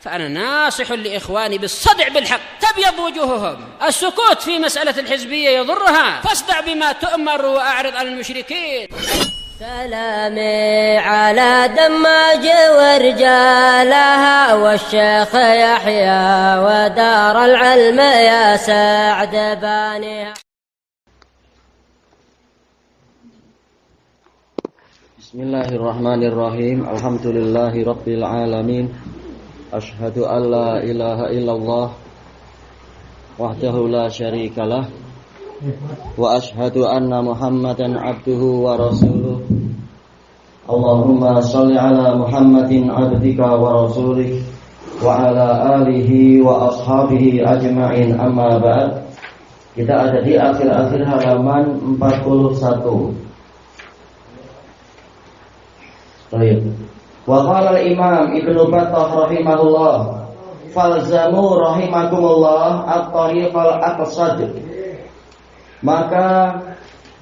فأنا ناصح لإخواني بالصدع بالحق تبيض وجوههم. السكوت في مسألة الحزبية يضرها، فاصدع بما تؤمر وأعرض عن المشركين. سلامي على دماج ورجالها والشيخ يحيى ودار العلم يا سعد بانيها. Bismillahirrahmanirrahim. Alhamdulillahi rabbil alamin. Asyhadu an la ilaha illallah wahdahu la syarikalah wa asyhadu anna Muhammadan abduhu wa rasuluh. Allahumma shalli ala Muhammadin abdika wa rasulih wa ala alihi wa ashabihi ajma'in, amma ba'd. Kita ada di akhir-akhir halaman 41. Baik. Wa qala al-Imam Ibnu Battah rahimahullah, falzamu rahimakumullah at-tariqal aqsad. Maka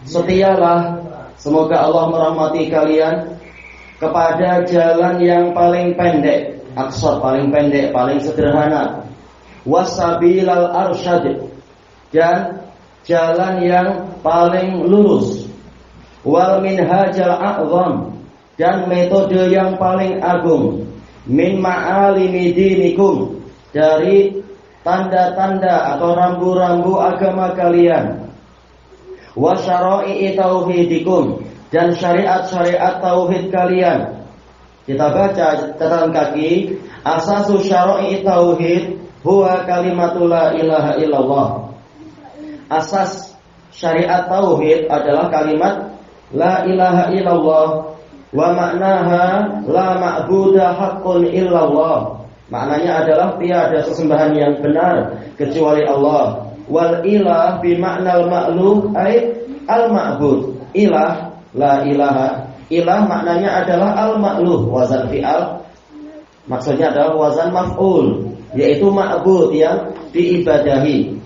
setialah, semoga Allah merahmati kalian, kepada jalan yang paling pendek, aqsad paling pendek, paling sederhana, wasabilal arsyad, dan jalan yang paling lurus, wal minhajal a'zam, dan metode yang paling agung, min ma'alimi dinikum, dari tanda-tanda atau rambu-rambu agama kalian, wa syara'i tauhidikum, dan syariat-syariat tauhid kalian. Kita baca catatan kaki, asasu syara'i tauhid huwa kalimatul la ilaha illallah. Asas syariat tauhid adalah kalimat la ilaha illallah. Wa maknaha la ma'buda haqqun illallah. Maknanya adalah tiada sesembahan yang benar kecuali Allah. Wal ilah bi ma'nal ma'luh ay al ma'bud. Ilah, la ilaha. Ilah maknanya adalah al ma'luh, wazan fi'al. Maksudnya adalah wazan maf'ul, yaitu ma'bud yang diibadahi.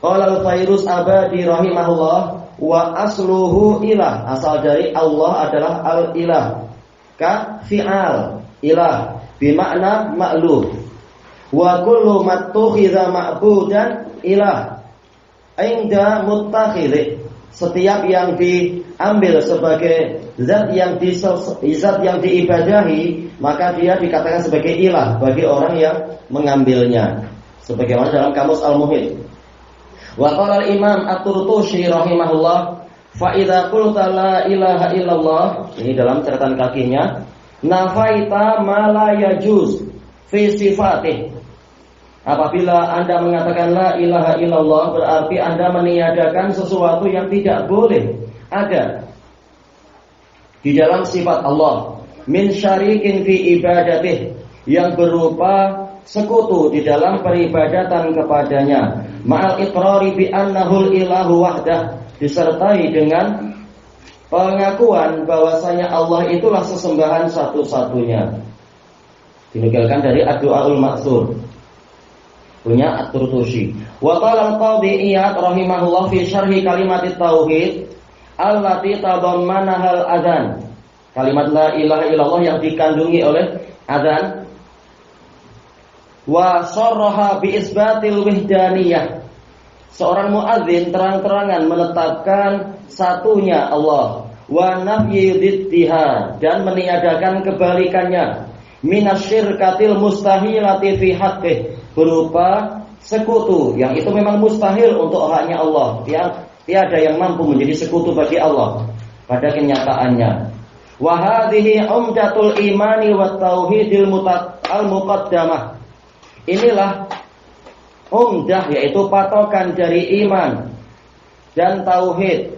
Qala al-Fairuz Abadi rahimahullah, wa asluhu ilah, asal dari Allah adalah al-ilah, ka fi'al ilah bimakna ma'luh. Wa kullu mattukhidha ma'budan ilah inda muttakhidhi, setiap yang diambil sebagai zat yang diibadahi, maka dia dikatakan sebagai ilah bagi orang yang mengambilnya, sebagaimana dalam kamus Al-Muhit. Wa qala al-Imam At-Turtushi rahimahullah, fa idza qulta la ilaha illallah, ini dalam catatan kakinya, nafaita ma la yajuz fi sifatih. Apabila Anda mengatakan la ilaha illallah, berarti Anda meniadakan sesuatu yang tidak boleh ada di dalam sifat Allah, min syarikin fi ibadatih, yang berupa sekutu di dalam peribadatan kepadanya, ma'al iqrari bi annahul ilahu wahdah, disertai dengan pengakuan bahwasanya Allah itulah sesembahan satu-satunya. Dinukilkan dari Ad-Du'aul Ma'tsur, punya At-Turtushi. Wa qala al-Qadhi Iyad rahimahullah fi syarhi kalimatit tauhid allati tadammanaha al-adzan. Kalimat la ilaha illallah yang dikandungi oleh adzan. Wa sarraha bi isbatil wahdaniyah. Seorang muadzin terang-terangan menetapkan satunya Allah, wa nafyi diddiha, dan meniadakan kebalikannya, minasyirkatil mustahilati fi haqqih, berupa sekutu yang itu memang mustahil untuk haknya Allah. Tiada yang mampu menjadi sekutu bagi Allah pada kenyataannya. Wa hadhihi umdatul imani wat tauhidil muqaddamah. Inilah umdah, yaitu patokan dari iman dan tauhid.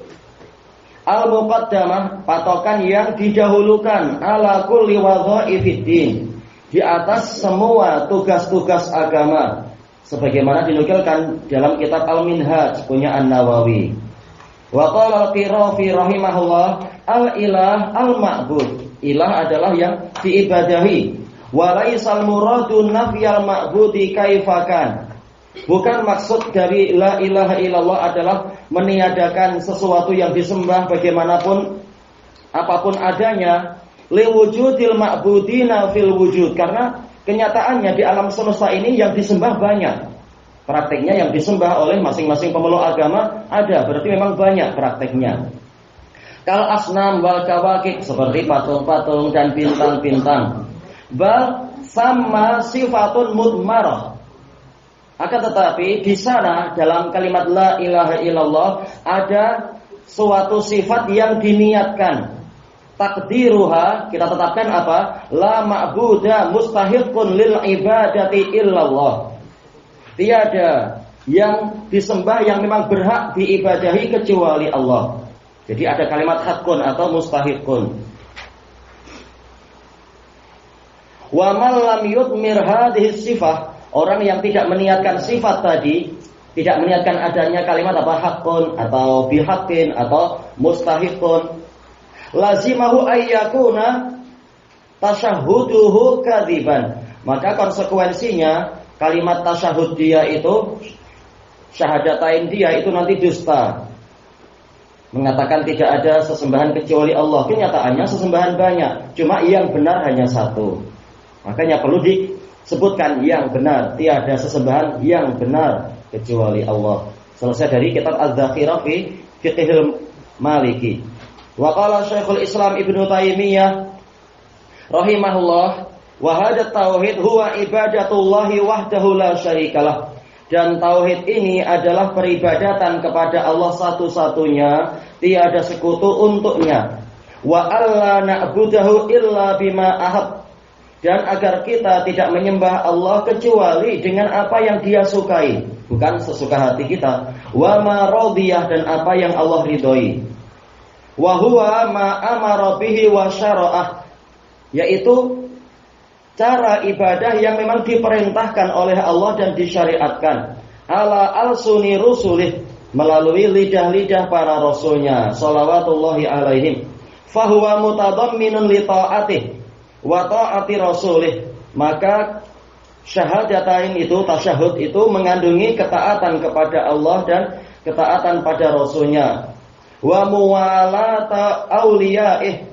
Al-muqaddamah, patokan yang didahulukan, ala kulli wadha'ifiddin, di atas semua tugas-tugas agama, sebagaimana dinukilkan dalam kitab Al-Minhaj punya An-Nawawi. Wa qala al-Qirafi rahimahullah, al-ilah al-ma'bud, ilah adalah yang diibadahi. Walaisal muradu nafyal ma'budi kaifakan, bukan maksud dari la ilaha illallah adalah meniadakan sesuatu yang disembah bagaimanapun apapun adanya, liwujudil ma'budina fil wujud, karena kenyataannya di alam semesta ini yang disembah banyak. Prakteknya yang disembah oleh masing-masing pemeluk agama ada, berarti memang banyak prakteknya. Kal asnam wal kawakib, seperti patung-patung dan bintang-bintang. Bal sama sifatun mudmarah. Akan tetapi di sana dalam kalimat la ilaha illallah ada suatu sifat yang diniatkan. Takdiruha, kita tetapkan apa? La ma'buda mustahiqun lil ibadati illallah. Tiada yang disembah yang memang berhak diibadahi kecuali Allah. Jadi ada kalimat hakun atau mustahiqun. Wa man lam yudmir hadhihi sifah, orang yang tidak meniatkan sifat tadi, tidak meniatkan adanya kalimat apa hakun atau bihaqqin atau mustahiqun, lazimahu ayyakuna tasyahhuduhu kadziban. Maka konsekuensinya kalimat tasyahud dia itu, syahadatain dia itu nanti dusta. Mengatakan tidak ada sesembahan kecuali Allah. Kenyataannya sesembahan banyak, cuma yang benar hanya satu. Makanya perlu disebutkan yang benar, tiada sesembahan yang benar kecuali Allah. Selesai dari kitab Az-Zakhirah fi Fiqhil Maliki. Wa qala Syekhul Islam Ibnu Taimiyah rahimahullah, wa hadha tauhid huwa ibadatullahi wahdahu la syarikalah. Dan tauhid ini adalah peribadatan kepada Allah satu-satunya, tiada sekutu untuknya. Wa alla na'budahu illa bima ahab. Dan agar kita tidak menyembah Allah kecuali dengan apa yang Dia sukai, bukan sesuka hati kita. Wa ma radiyah, dan apa yang Allah ridhoi. Wa huwa ma amara bihi wa syara'ah, yaitu cara ibadah yang memang diperintahkan oleh Allah dan disyariatkan ala al-suni rusulih, melalui lidah-lidah para rasulnya shalawatullahi alaihim. Fahuwa mutadamminun li ta'atih wa ta'ati rasulih. Maka syahadatain itu, tasyahud itu mengandungi ketaatan kepada Allah dan ketaatan pada rasulnya. Wa muwalata auliyaih,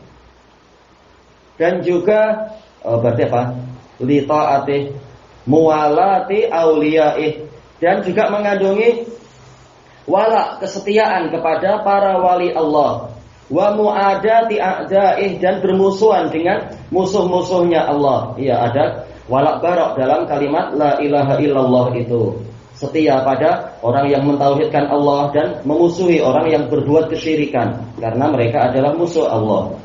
dan juga berarti apa? Li ta'ati muwalati auliyaih, dan juga mengandungi wala, kesetiaan kepada para wali Allah. Wa mu'adati a'daih, dan bermusuhan dengan musuh-musuhnya Allah. Ya, ada walak barok dalam kalimat la ilaha illallah itu. Setia pada orang yang mentauhidkan Allah dan memusuhi orang yang berbuat kesyirikan, karena mereka adalah musuh Allah.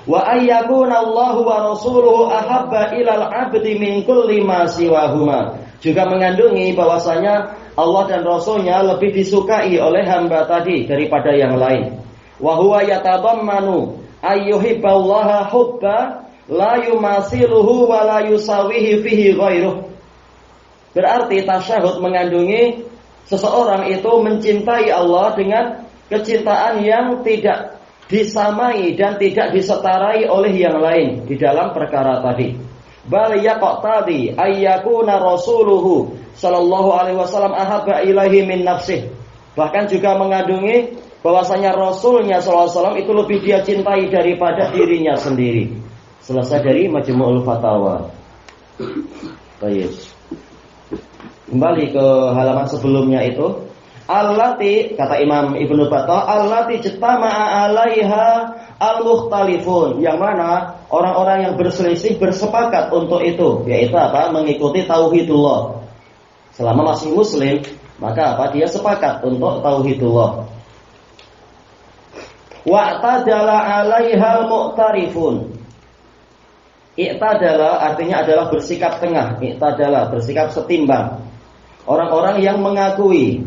Wa ayyakuna Allahu wa rasuluhu ahabba ilal abdi min kulli ma siwahuma. Juga mengandungi bahwasanya Allah dan Rasulnya lebih disukai oleh hamba tadi daripada yang lain. Wa huwa yatadammanu ayyuhibballaha hubba la yumasiluhu wa la yusawihi fihi ghairuh. Berarti tasyahud mengandungi seseorang itu mencintai Allah dengan kecintaan yang tidak disamai dan tidak disetarai oleh yang lain di dalam perkara tadi. Bal yaqtadi ayyakuna rasuluhu sallallahu alaihi wasallam ahabba ilaihi min nafsih. Bahkan juga mengandungi bahwasanya Rasulnya sallallahu alaihi wasallam itu lebih dia cintai daripada dirinya sendiri. Selesai dari Majmu'ul Fatawa. Baik. Kembali ke halaman sebelumnya itu, allati, kata Imam Ibnu Battah, allati jtama'a 'alaiha al-mukhtalifun, yang mana orang-orang yang berselisih bersepakat untuk itu, yaitu apa? Mengikuti tauhidullah. Selama masih muslim, maka apa? Dia sepakat untuk tauhidullah. Wa'tadala 'alaiha al-mu'tarifun. I'tadala artinya adalah bersikap tengah, i'tadala bersikap setimbang. Orang-orang yang mengakui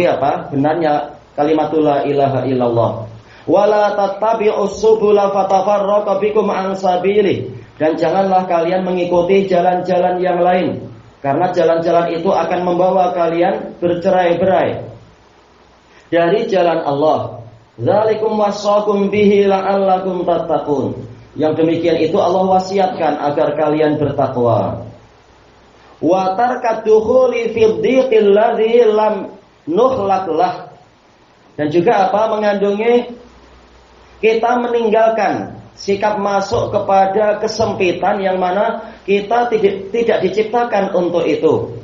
apa? Benarnya kalimatul la ilaha illallah. Wala tattabi'us subula fatafarraqa bikum an sabilih. Dan janganlah kalian mengikuti jalan-jalan yang lain, karena jalan-jalan itu akan membawa kalian bercerai-berai dari jalan Allah. Dzalikum wasaqum bihi la'allakum tattaqun. Yang demikian itu Allah wasiatkan agar kalian bertakwa. Wa tarkadukhuli fi dhiqil ladzi lam nukhlaq lah. Dan juga apa? Mengandungi kita meninggalkan sikap masuk kepada kesempitan yang mana kita tidak diciptakan untuk itu.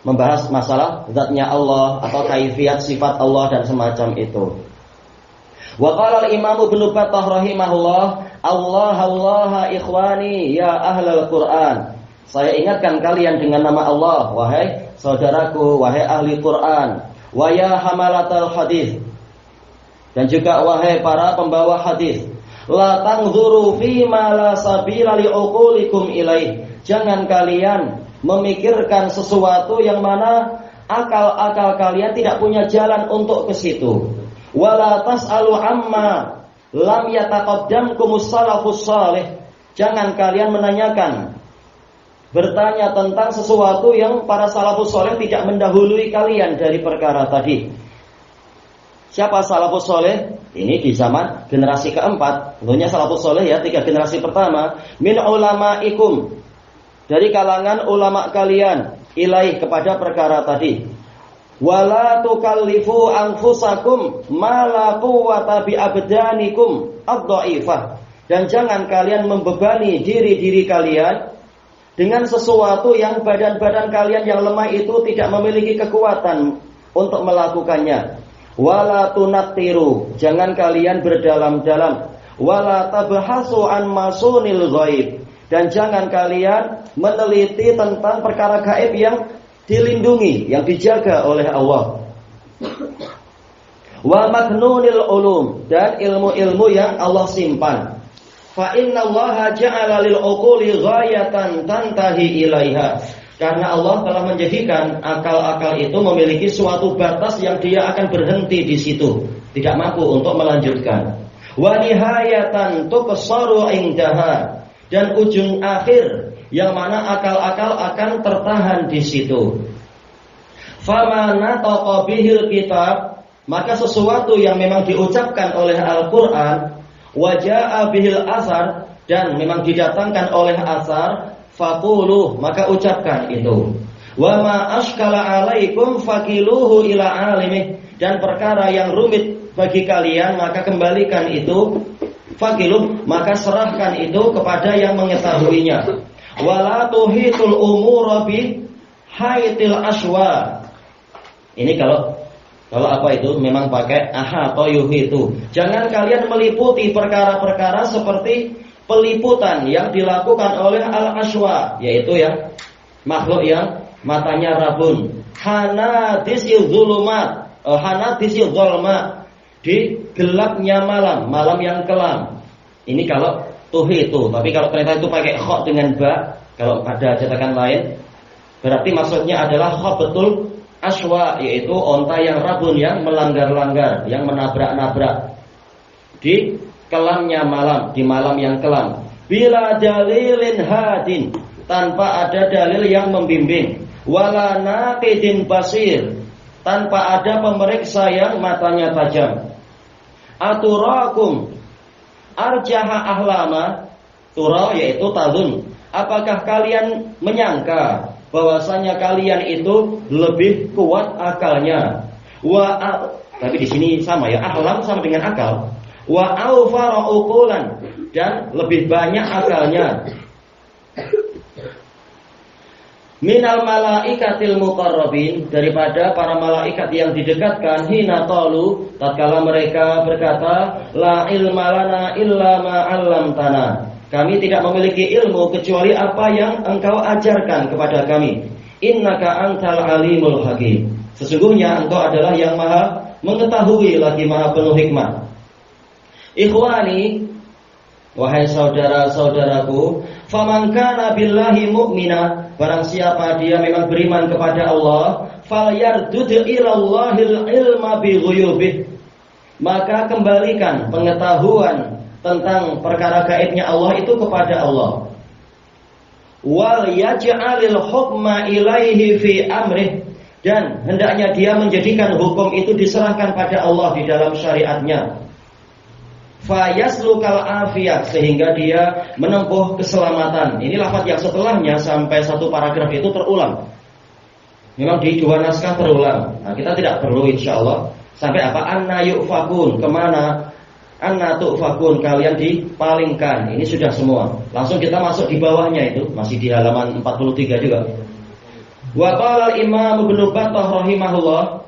Membahas masalah zatnya Allah atau kaifiat sifat Allah dan semacam itu. Wa qala al-Imam Ibnu Battah rahimahullah, Allah ikhwani ya ahlal Quran. Saya ingatkan kalian dengan nama Allah, wahai saudaraku, wahai ahli Quran, wa ya hamalatal hadis. Dan juga wahai para pembawa hadis, la tanzuru fi ma la sabila liuqulikum ilaih. Jangan kalian memikirkan sesuatu yang mana akal-akal kalian tidak punya jalan untuk ke situ. Wala tas'alu amma lam yataqaddamkumus salafus salih. Jangan kalian menanyakan, bertanya tentang sesuatu yang para salafus salih tidak mendahului kalian dari perkara tadi. Siapa salafus salih? Ini di zaman generasi keempat. Tentunya salafus salih ya 3 generasi pertama. Min ulamaikum, dari kalangan ulama kalian, ilaih kepada perkara tadi. Wala tukallifu anfusakum ma la quwwata bi abdanikum ad-dhaifah. Dan jangan kalian membebani diri-diri kalian dengan sesuatu yang badan-badan kalian yang lemah itu tidak memiliki kekuatan untuk melakukannya. Wala tunattiru, jangan kalian berdalam-dalam. Wala tabhasu an masunil ghaib, dan jangan kalian meneliti tentang perkara gaib yang dilindungi, yang dijaga oleh Allah. Wa maknunil ulum, dan ilmu-ilmu yang Allah simpan. Fa innallaha ja'ala lil uquli ghayatan tantahi ilaiha. Karena Allah telah menjadikan akal-akal itu memiliki suatu batas yang dia akan berhenti di situ, tidak mampu untuk melanjutkan. Wa nihayatan tuqsaru indaha, dan ujung akhir yang mana akal-akal akan tertahan di situ. Fama nataqa bihil kitab, maka sesuatu yang memang diucapkan oleh Al-Qur'an, wa jaa bihil asar, dan memang didatangkan oleh asar, faqulu, maka ucapkan itu. Wa ma ashkala alaikum faqiluhu ila alimih, dan perkara yang rumit bagi kalian maka kembalikan itu, faqiluh, maka serahkan itu kepada yang mengetahuinya. Wala tuhitul umura bi haitil aswa. Ini kalau apa itu memang pakai aha atau yuhitu. Jangan kalian meliputi perkara-perkara seperti peliputan yang dilakukan oleh al-aswa, yaitu yang makhluk yang matanya rabun. Hanadisil zulumat, hanadisil zulma, di gelapnya malam, malam yang kelam. Ini kalau tuhitu, tapi kalau ternyata itu pakai kha dengan ba, kalau ada cetakan lain, berarti maksudnya adalah khabatul aswa, yaitu onta yang rabun, yang melanggar-langgar, yang menabrak-nabrak di kelamnya malam, di malam yang kelam. Bila dalilin hadin, tanpa ada dalil yang membimbing. Wala naqidin basir, tanpa ada pemeriksa yang matanya tajam. Aturakum arjaha ahlama, tura yaitu tadun. Apakah kalian menyangka bahwasanya kalian itu lebih kuat akalnya? Tapi di sini sama ya, ahlam sama dengan akal. Wa awfara uqulan, dan lebih banyak akalnya. Minal malaikatil muqarrabin, daripada para malaikat yang didekatkan. Hina qalu, tatkala mereka berkata, la ilma lana illa ma 'allamtana, kami tidak memiliki ilmu kecuali apa yang engkau ajarkan kepada kami. Innaka antal alimul hakim, sesungguhnya engkau adalah yang maha mengetahui lagi maha penuh hikmah. Ikhwani, wahai saudara-saudaraku, faman kana billahi mu'mina, barang siapa dia memang beriman kepada Allah, falyardud ilallahil ilma bighuyubih, maka kembalikan pengetahuan tentang perkara gaibnya Allah itu kepada Allah. Wal yaj'alil hukma ilaihi fi amrih, dan hendaknya dia menjadikan hukum itu diserahkan pada Allah di dalam syariatnya. Fayaslukal afiyah, sehingga dia menempuh keselamatan. Ini lafaz yang setelahnya sampai satu paragraf itu terulang. Memang di 2 naskah terulang. Nah, kita tidak perlu insyaallah sampai apa anna yufakun, kemana anna tu'fakun, kalian dipalingkan. Ini sudah semua. Langsung kita masuk di bawahnya itu, masih di halaman 43 juga. Wa qala al-Imam Ibnu Battah rahimahullah,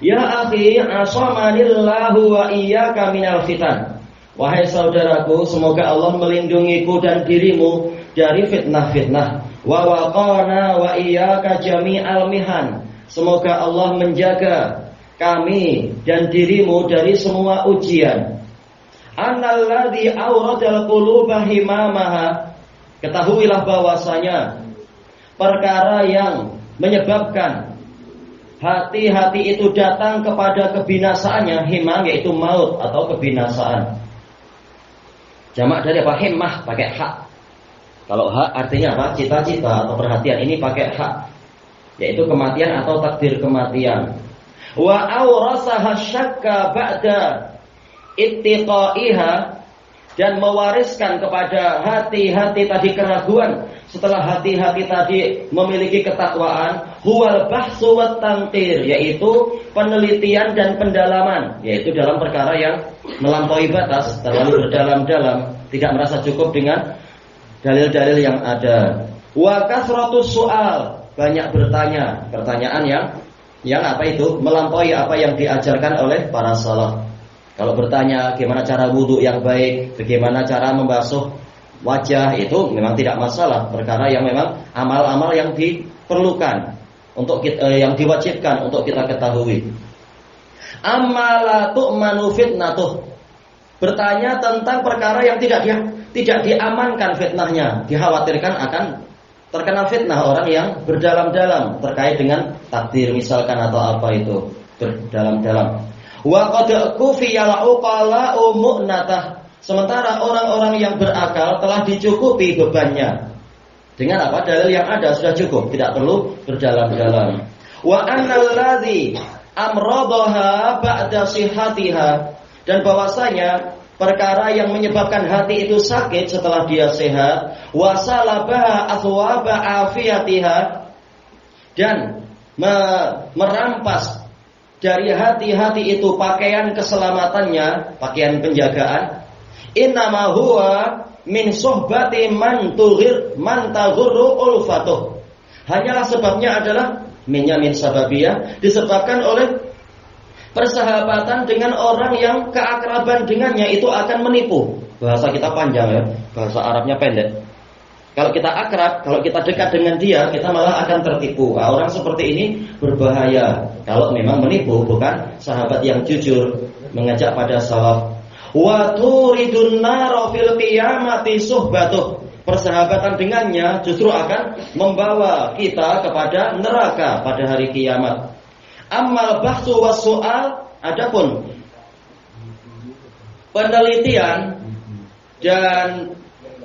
ya akhi asamanillahu wa iyyaka minal fitan. Wahai saudaraku, semoga Allah melindungiku dan dirimu dari fitnah-fitnah. Wa waqana wa iyyaka jami'al mihan. Semoga Allah menjaga kami dan dirimu dari semua ujian. Annalladzi awradal quluba himamaha. Ketahuilah bahwasanya perkara yang menyebabkan hati-hati itu datang kepada kebinasaannya, himam yaitu maut atau kebinasaan. Jamak dari apa? Himmah pakai hak. Kalau hak artinya apa? Cita-cita atau perhatian. Ini pakai hak, yaitu kematian atau takdir kematian. Wa awrasaha syakka ba'da ittiqaiha, dan mewariskan kepada hati-hati tadi keraguan setelah hati-hati tadi memiliki ketakwaan. Huwal bahsu wat tanqir, yaitu penelitian dan pendalaman, yaitu dalam perkara yang melampaui batas, terlalu berdalam-dalam, tidak merasa cukup dengan dalil-dalil yang ada. Wa kasratus su'al, banyak bertanya, pertanyaan yang apa itu? Melampaui apa yang diajarkan oleh para salaf. Kalau bertanya bagaimana cara wudu yang baik, bagaimana cara membasuh wajah, itu memang tidak masalah, perkara yang memang amal-amal yang diperlukan untuk kita, yang diwajibkan untuk kita ketahui. Amala tu'manu fitnatuh, bertanya tentang perkara yang tidak diamankan fitnahnya, dikhawatirkan akan terkena fitnah orang yang berdalam-dalam terkait dengan takdir misalkan atau apa itu berdalam-dalam. Wa qad kufiyal uqala'u mu'natah, sementara orang-orang yang berakal telah dicukupi bebannya dengan apa? Dalil yang ada sudah cukup, tidak perlu berdalam-dalam. Wa annal ladzi amradaha ba'da sihhatiha, dan bahwasanya perkara yang menyebabkan hati itu sakit setelah dia sehat, wasalabaha athwaba afiyatiha, dan merampas dari hati-hati itu pakaian keselamatannya, pakaian penjagaan. Innama huwa min suhbati man taghurru ulfatuh, hanyalah sebabnya adalah min sababiyah, disebabkan oleh persahabatan dengan orang yang keakraban dengannya itu akan menipu. Bahasa kita panjang ya, bahasa Arabnya pendek. Kalau kita akrab, kalau kita dekat dengan dia, kita malah akan tertipu. Nah, orang seperti ini berbahaya kalau memang menipu, bukan sahabat yang jujur mengajak pada salaf. Wa turidun nar fil qiyamati suhbatuh, persahabatan dengannya justru akan membawa kita kepada neraka pada hari kiamat. Ammal bahsu was su'al, adapun penelitian dan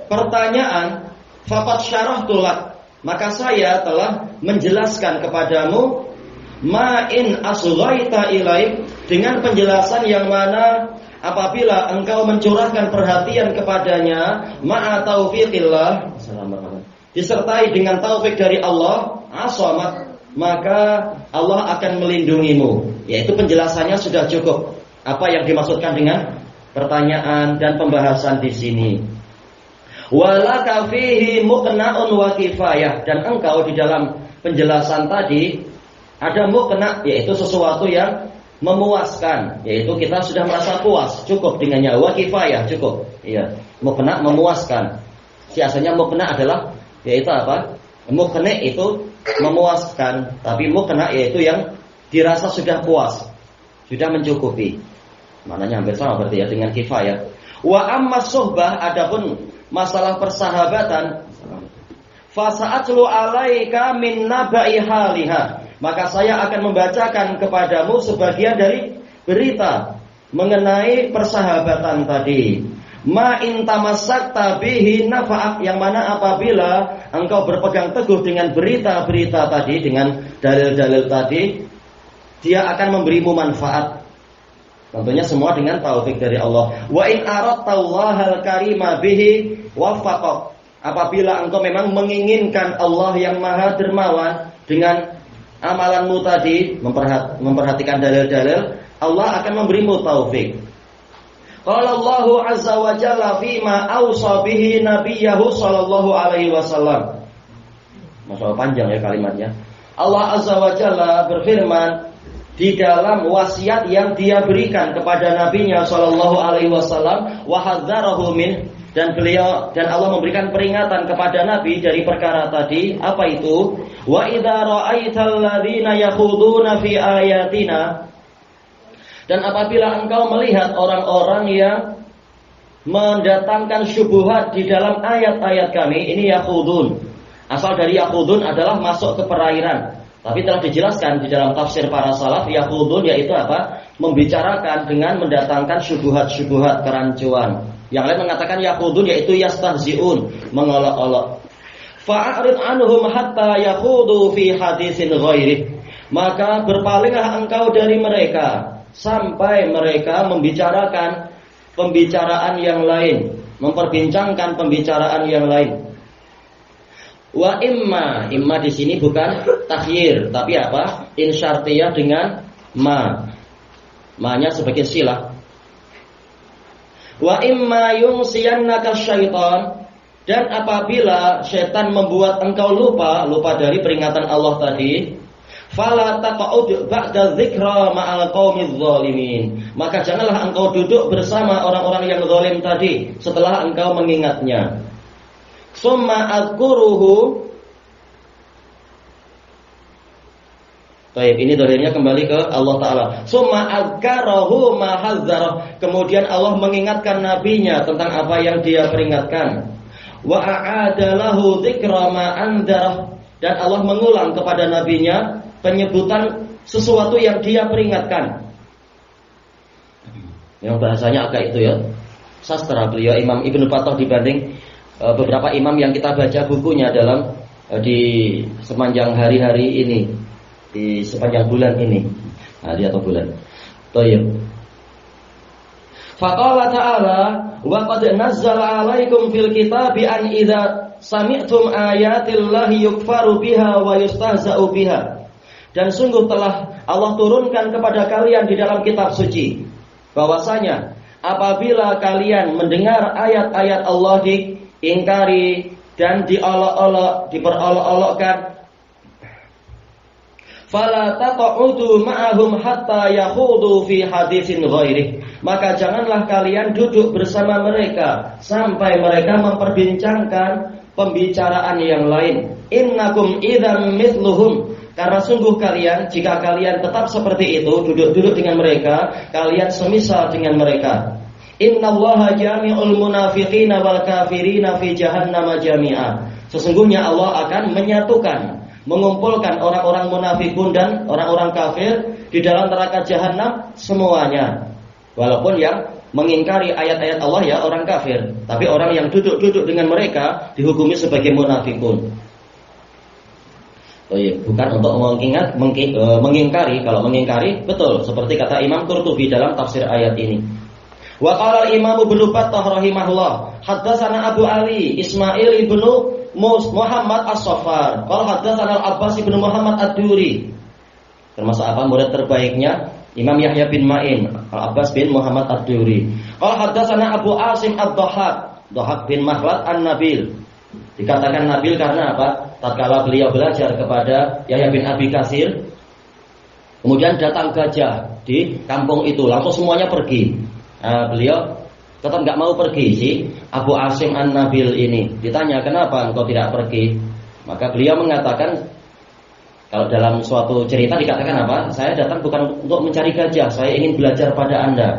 pertanyaan, faqad syarahtu lak, maka saya telah menjelaskan kepadamu, ma in asghaita ilaik, dengan penjelasan yang mana apabila engkau mencurahkan perhatian kepadanya, ma'a taufiqillah, disertai dengan taufik dari Allah, asamat, maka Allah akan melindungimu. Yaitu penjelasannya sudah cukup. Apa yang dimaksudkan dengan pertanyaan dan pembahasan di sini. Walaka fihi muqna'un wa kifayah, dan engkau di dalam penjelasan tadi ada muqna', yaitu sesuatu yang memuaskan, yaitu kita sudah merasa puas, cukup dengannya. Wa kifayah, cukup. Iya, muqna' memuaskan. Biasanya muqna' adalah yaitu apa? Muqna' itu memuaskan, tapi muqna' yaitu yang dirasa sudah puas, sudah mencukupi. Maknanya hampir sama berarti ya dengan kifayah. Wa amma suhbah, adapun masalah persahabatan, fa sa'atlu 'alaika min naba'i haliha, maka saya akan membacakan kepadamu sebagian dari berita mengenai persahabatan tadi. Ma in tamassakta bihi nafa'ak, yang mana apabila engkau berpegang teguh dengan berita-berita tadi, dengan dalil-dalil tadi, dia akan memberimu manfaat. Tentunya semua dengan taufik dari Allah. Wa in aradtallahal karima bihi waffaqak, apabila engkau memang menginginkan Allah yang maha dermawan dengan amalanmu tadi, memperhatikan dalil-dalil, Allah akan memberimu taufik. Qala Allahu azza wa jalla fima awsa bihi nabiyahu sallallahu alaihi wasallam. Masalah panjang ya kalimatnya. Allah azza wa jalla berfirman di dalam wasiat yang Dia berikan kepada nabinya sallallahu alaihi wasallam, wa hadzarahu min, dan Allah memberikan peringatan kepada Nabi dari perkara tadi. Apa itu? Wa idza ra'aital ladzina yakhuduna fi ayatina, dan apabila engkau melihat orang-orang yang mendatangkan syubhat di dalam ayat-ayat kami, ini yakhudun. Asal dari yakhudun adalah masuk ke perairan. Tapi telah dijelaskan di dalam tafsir para salaf, yakhudun yaitu apa? Membicarakan dengan mendatangkan syubhat-syubhat, kerancuan. Yang lain mengatakan yakhudun yaitu yastahzi'un, mengolok-olok. Fa'arid anhum hatta yakhudu fi hadisin ghairih. Maka berpalinglah engkau dari mereka sampai mereka membicarakan pembicaraan yang lain, memperbincangkan pembicaraan yang lain. Wa imma di sini bukan takhyir, tapi apa? Insyartiyah dengan ma. Ma-nya sebagai silah. Wa imma yunsiyannaka syaitan, dan apabila syaitan membuat engkau lupa dari peringatan Allah tadi, fala taq'ud ba'da dzikra ma'al qaumiz zalimin, maka janganlah engkau duduk bersama orang-orang yang zalim tadi setelah engkau mengingatnya. Summa azkuruhu. Baik, ini dohirnya kembali ke Allah Ta'ala. Summa azkarahu ma hazzara, kemudian Allah mengingatkan nabinya tentang apa yang Dia peringatkan. Wa a'adalahu dzikra ma anzara, dan Allah mengulang kepada nabinya penyebutan sesuatu yang Dia peringatkan. Yang bahasanya agak itu ya, sastra beliau Imam Ibnu Battah dibanding beberapa imam yang kita baca bukunya dalam di sepanjang hari-hari ini, di sepanjang bulan ini, hari atau bulan. Thayyib. Faqala ta'ala wa qad nazzala 'alaikum fil kitabi an idza sami'tum ayatillahi yukfaru biha wa yustahza'u biha. Dan sungguh telah Allah turunkan kepada kalian di dalam kitab suci bahwasanya apabila kalian mendengar ayat-ayat Allah diingkari dan diperolok-olokkan, fala taq'udu ma'ahum hatta yakhudu fi hadisin ghairih, maka janganlah kalian duduk bersama mereka sampai mereka memperbincangkan pembicaraan yang lain. Innakum idzan mithluhum, karena sungguh kalian, jika kalian tetap seperti itu, duduk-duduk dengan mereka, kalian semisal dengan mereka. Innallaha jami'ul munafiqina wal kafirina fi jahannam jami'a. Sesungguhnya Allah akan mengumpulkan orang-orang munafikun dan orang-orang kafir di dalam neraka jahanam semuanya. Walaupun yang mengingkari ayat-ayat Allah ya orang kafir, tapi orang yang duduk-duduk dengan mereka dihukumi sebagai munafikun. Bukan untuk mengingkari. Kalau mengingkari betul seperti kata Imam Qurtubi dalam tafsir ayat ini. Wa qala Imam Ibnu Battah rahimahullah, haddatsana Abu Ali Ismail ibnu Muhammad As-Saffar, qala haddatsana Al-Abbas ibnu Muhammad Ad-Duri. Termasuk apa? Murid terbaiknya Imam Yahya bin Ma'in, Al-Abbas bin Muhammad Ad-Duri. Qala haddatsana Abu Asim Ad-Dhahhak bin Makhlad An-Nabil. Dikatakan Nabil karena apa? Tatkala beliau belajar kepada Yahya bin Abi Katsir, kemudian datang gajah di kampung itu, langsung semuanya pergi. Beliau tetap nggak mau pergi sih. Abu Asim An-Nabil ini ditanya, kenapa engkau tidak pergi? Maka beliau mengatakan, kalau dalam suatu cerita dikatakan apa? Saya datang bukan untuk mencari gajah, saya ingin belajar pada Anda.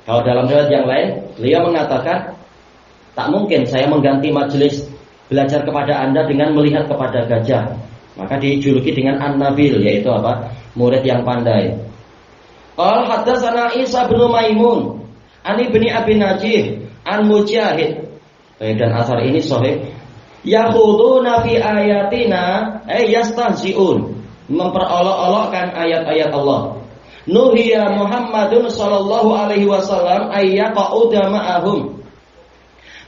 Kalau dalam riwayat yang lain, beliau mengatakan, tak mungkin saya mengganti majelis belajar kepada Anda dengan melihat kepada gajah. Maka dijuluki dengan An-Nabil, yaitu apa? Murid yang pandai. Qala haddatsana Isa bin Maimun an ibni Abi Najih an Mujahid. Dan asar ini sahih. Yakhuduna fi ayatina yastahzi'un, memperolok-olokkan ayat-ayat Allah. Nuhiya Muhammadun sallallahu alaihi wasallam ayyaqa'uda ma'ahum.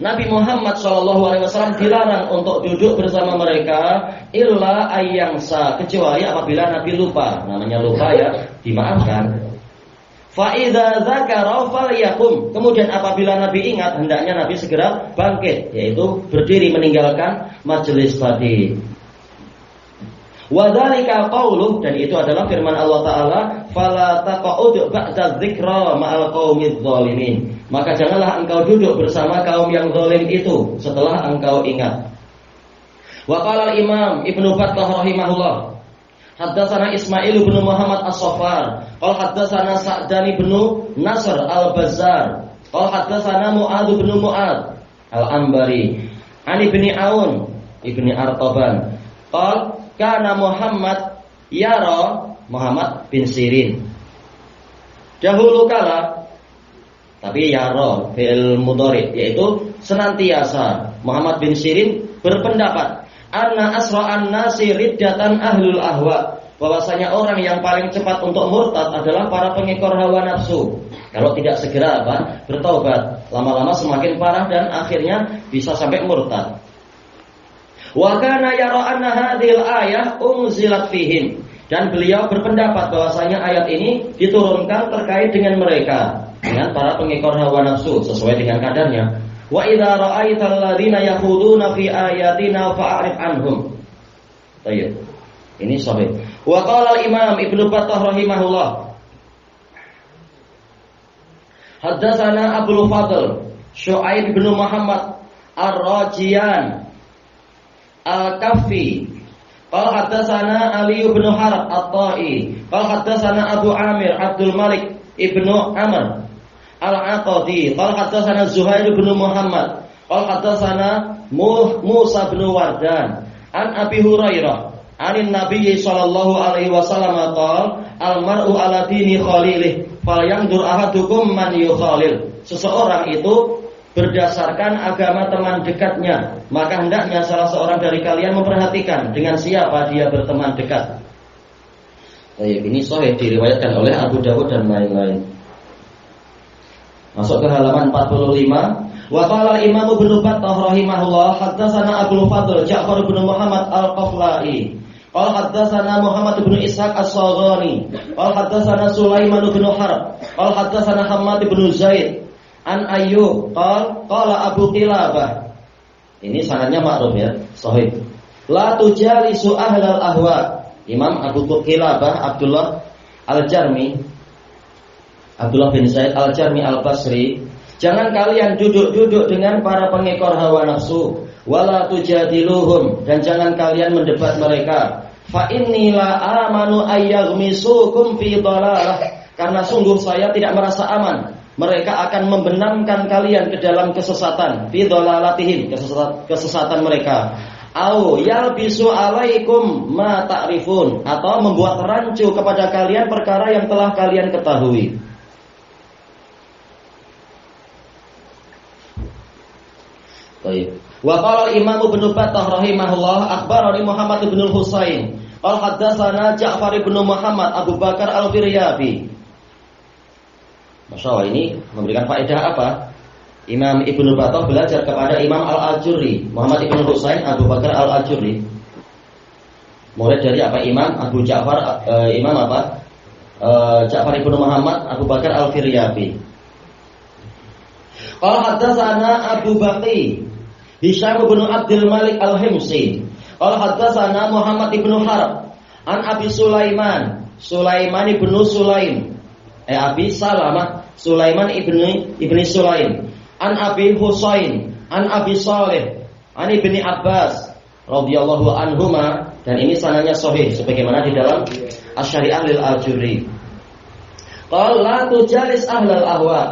Nabi Muhammad SAW dilarang untuk duduk bersama mereka illa ayyangsa, kecuali apabila Nabi lupa. Namanya lupa ya, dimaafkan. Fa idza dzakara falyakum. Kemudian apabila Nabi ingat, hendaknya Nabi segera bangkit, yaitu berdiri meninggalkan majelis tadi. Wa dzalika qauluh, dan itu adalah firman Allah Ta'ala, fala taqa'ud ba'da dzikra ma'al qaumidz zalimin. Maka janganlah engkau duduk bersama kaum yang zalim itu setelah engkau ingat. Wa qala al-Imam Ibnu Battah rahimahullah, haddatsana Ismail bin Muhammad As-Saffar, qala haddatsana Sa'dan bin Nasr Al-Bazzar, qala haddatsana Mu'adz bin Mu'adz Al-Anbari, an Ibni Aun Ibni Artaban, qala kana Muhammad yara Muhammad bin Sirin. Dahulu kala, tapi yara fi'il mudhari, yaitu senantiasa Muhammad bin Sirin berpendapat anna asra'an nasi riddatan ahlul ahwa, bahwasanya orang yang paling cepat untuk murtad adalah para pengekor hawa nafsu. Kalau tidak segera bertaubat, lama-lama semakin parah dan akhirnya bisa sampai murtad. Wa kana yara anna hadhil ayah unzilat fihim, dan beliau berpendapat bahwasanya ayat ini diturunkan terkait dengan mereka, dengan para pengekor hawa nafsu sesuai dengan kadarnya. Wa idza ra'aital ladzina yakhuduna fi ayatina fa'rid anhum. Baik. Ini sahih. Wa qala al-Imam Ibnu Battah rahimahullah, haddatsana Abdul Fadl Syu'aib bin Muhammad Ar-Rajiyan Al-Kaffi, qala haddatsana Ali bin Harb At-Ta'i, qala haddatsana Abu Amir Abdul Malik ibnu Amr Al-Aqadi, qala haddatsana Zuhair bin Muhammad, qala haddatsana Musa bin Wardan an Abi Hurairah anin Nabi sallallahu alaihi wasallam qala al-mar'u ala dini khalilih falyanzur ahadukum man yukhalil. Seseorang itu berdasarkan agama teman dekatnya, maka hendaknya salah seorang dari kalian memperhatikan dengan siapa dia berteman dekat. Ini sahih, diriwayatkan oleh Abu Dawud dan lain-lain. Masuk ke halaman 45. Wa qala Imam Ibnu Battah rahimahullah, haddatsana Abdul Fadl Ja'far bin Muhammad Al-Qafla'i, qala haddatsana Muhammad bin Ishaq As-Saghani, qala haddatsana Sulaiman bin Harb, qala haddatsana Hammad bin Zaid an Ayyub, qala Abu Qilabah. Ini sanadnya ma'ruf ya, sahih. La tujalisu ahlal ahwa. Imam Abu Qilabah Abdullah Al-Jarmi, Abdullah bin Zaid Al-Jarmi Al-Basri, jangan kalian duduk-duduk dengan para pengekor hawa nafsu, wala tujadiluhum, dan jangan kalian mendebat mereka. Fa inni la amanu ayyaghmisukum fi dhalalah, karena sungguh saya tidak merasa aman mereka akan membenamkan kalian ke dalam kesesatan, fi dhalalatihim, kesesatan mereka. Au yalbisu alaikum ma ta'rifun, atau membuat rancu kepada kalian perkara yang telah kalian ketahui. Baik. Wa qala Imam Ibnu Battah rahimahullah, akhbarani Muhammad bin Husain, qala haddatsana Ja'far bin Muhammad Abu Bakar Al-Firyabi. Masyaallah, ini memberikan faedah apa? Imam Ibnu Battah belajar kepada Imam Al-Ajurri, Muhammad bin Husain Abu Bakar Al-Ajurri. Mulai dari apa? Imam Abu Ja'far, Imam apa? Ja'far bin Muhammad Abu Bakar Al-Firyabi. Qala haddatsana Abu Baqi Hisham bin Abdul Malik Al-Himsi, qala haddatsana Muhammad ibn Harb an Abi Sulaiman ibn Sulaim, Abi Salamah Sulaiman ibni Sulaim, an Abi Husain an Abi Saleh an Ibni Abbas radhiyallahu anhuma, dan ini sanadnya sahih sebagaimana di dalam Asy-Syari'ah lil Ajurri. Qala la tujalis ahlal ahwa.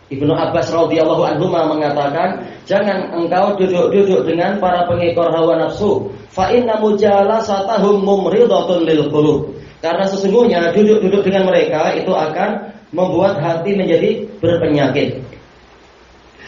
Ibnu Abbas radhiyallahu anhuma mengatakan, jangan engkau duduk-duduk dengan para pengekor hawa nafsu, fa inna mujalasatahum mumridatun lil qulub, karena sesungguhnya duduk-duduk dengan mereka itu akan membuat hati menjadi berpenyakit.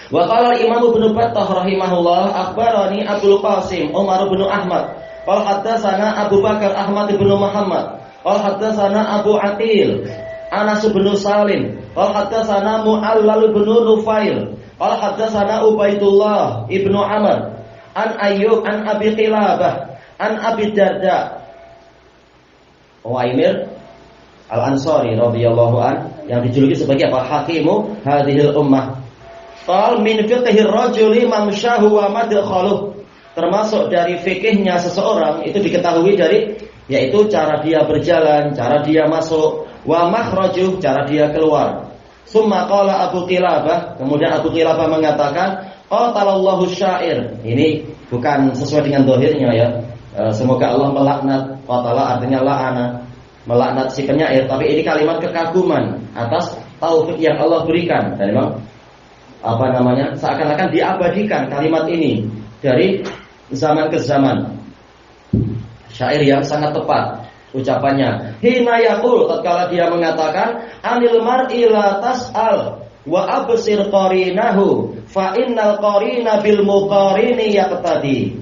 Wa qala Imam Ibnu Battah rahimahullah, akhbarani Abdul Qasim Umar bin Ahmad, qala haddatsana Abu Bakar Ahmad bin Muhammad, qala haddatsana Abu Aqil Anas bin Salim, qala haddatsana Mu'allal bin Nufail, qala haddatsana Ubaidullah ibnu Amr an Ayyub an Abi Qilabah an Abi Darda Uwaimir Al-Ansari radhiyallahu an, yang dijuluki sebagai apa? Hakimu hadhil ummah. Qal min fiqhir rajuli mamshahu wa madkhaluh. Termasuk dari fikihnya seseorang itu diketahui dari yaitu cara dia berjalan, cara dia masuk, wa makhrajuh, cara dia keluar. Summa qala Abu Qilabah, kemudian Abu Qilabah mengatakan, qatalallahu syair. Ini bukan sesuai dengan zahirnya ya. Semoga Allah melaknat. Qatala artinya la'ana, melaknat si penyair, tapi ini kalimat kekaguman atas taufik yang Allah berikan. Dan memang seakan-akan diabadikan kalimat ini dari zaman ke zaman. Syair yang sangat tepat ucapannya. Hina yaqul, tatkala dia mengatakan, anil mar'i la tas'al wa absir qarinahu fa innal qarina bil muqarini yaqtadi.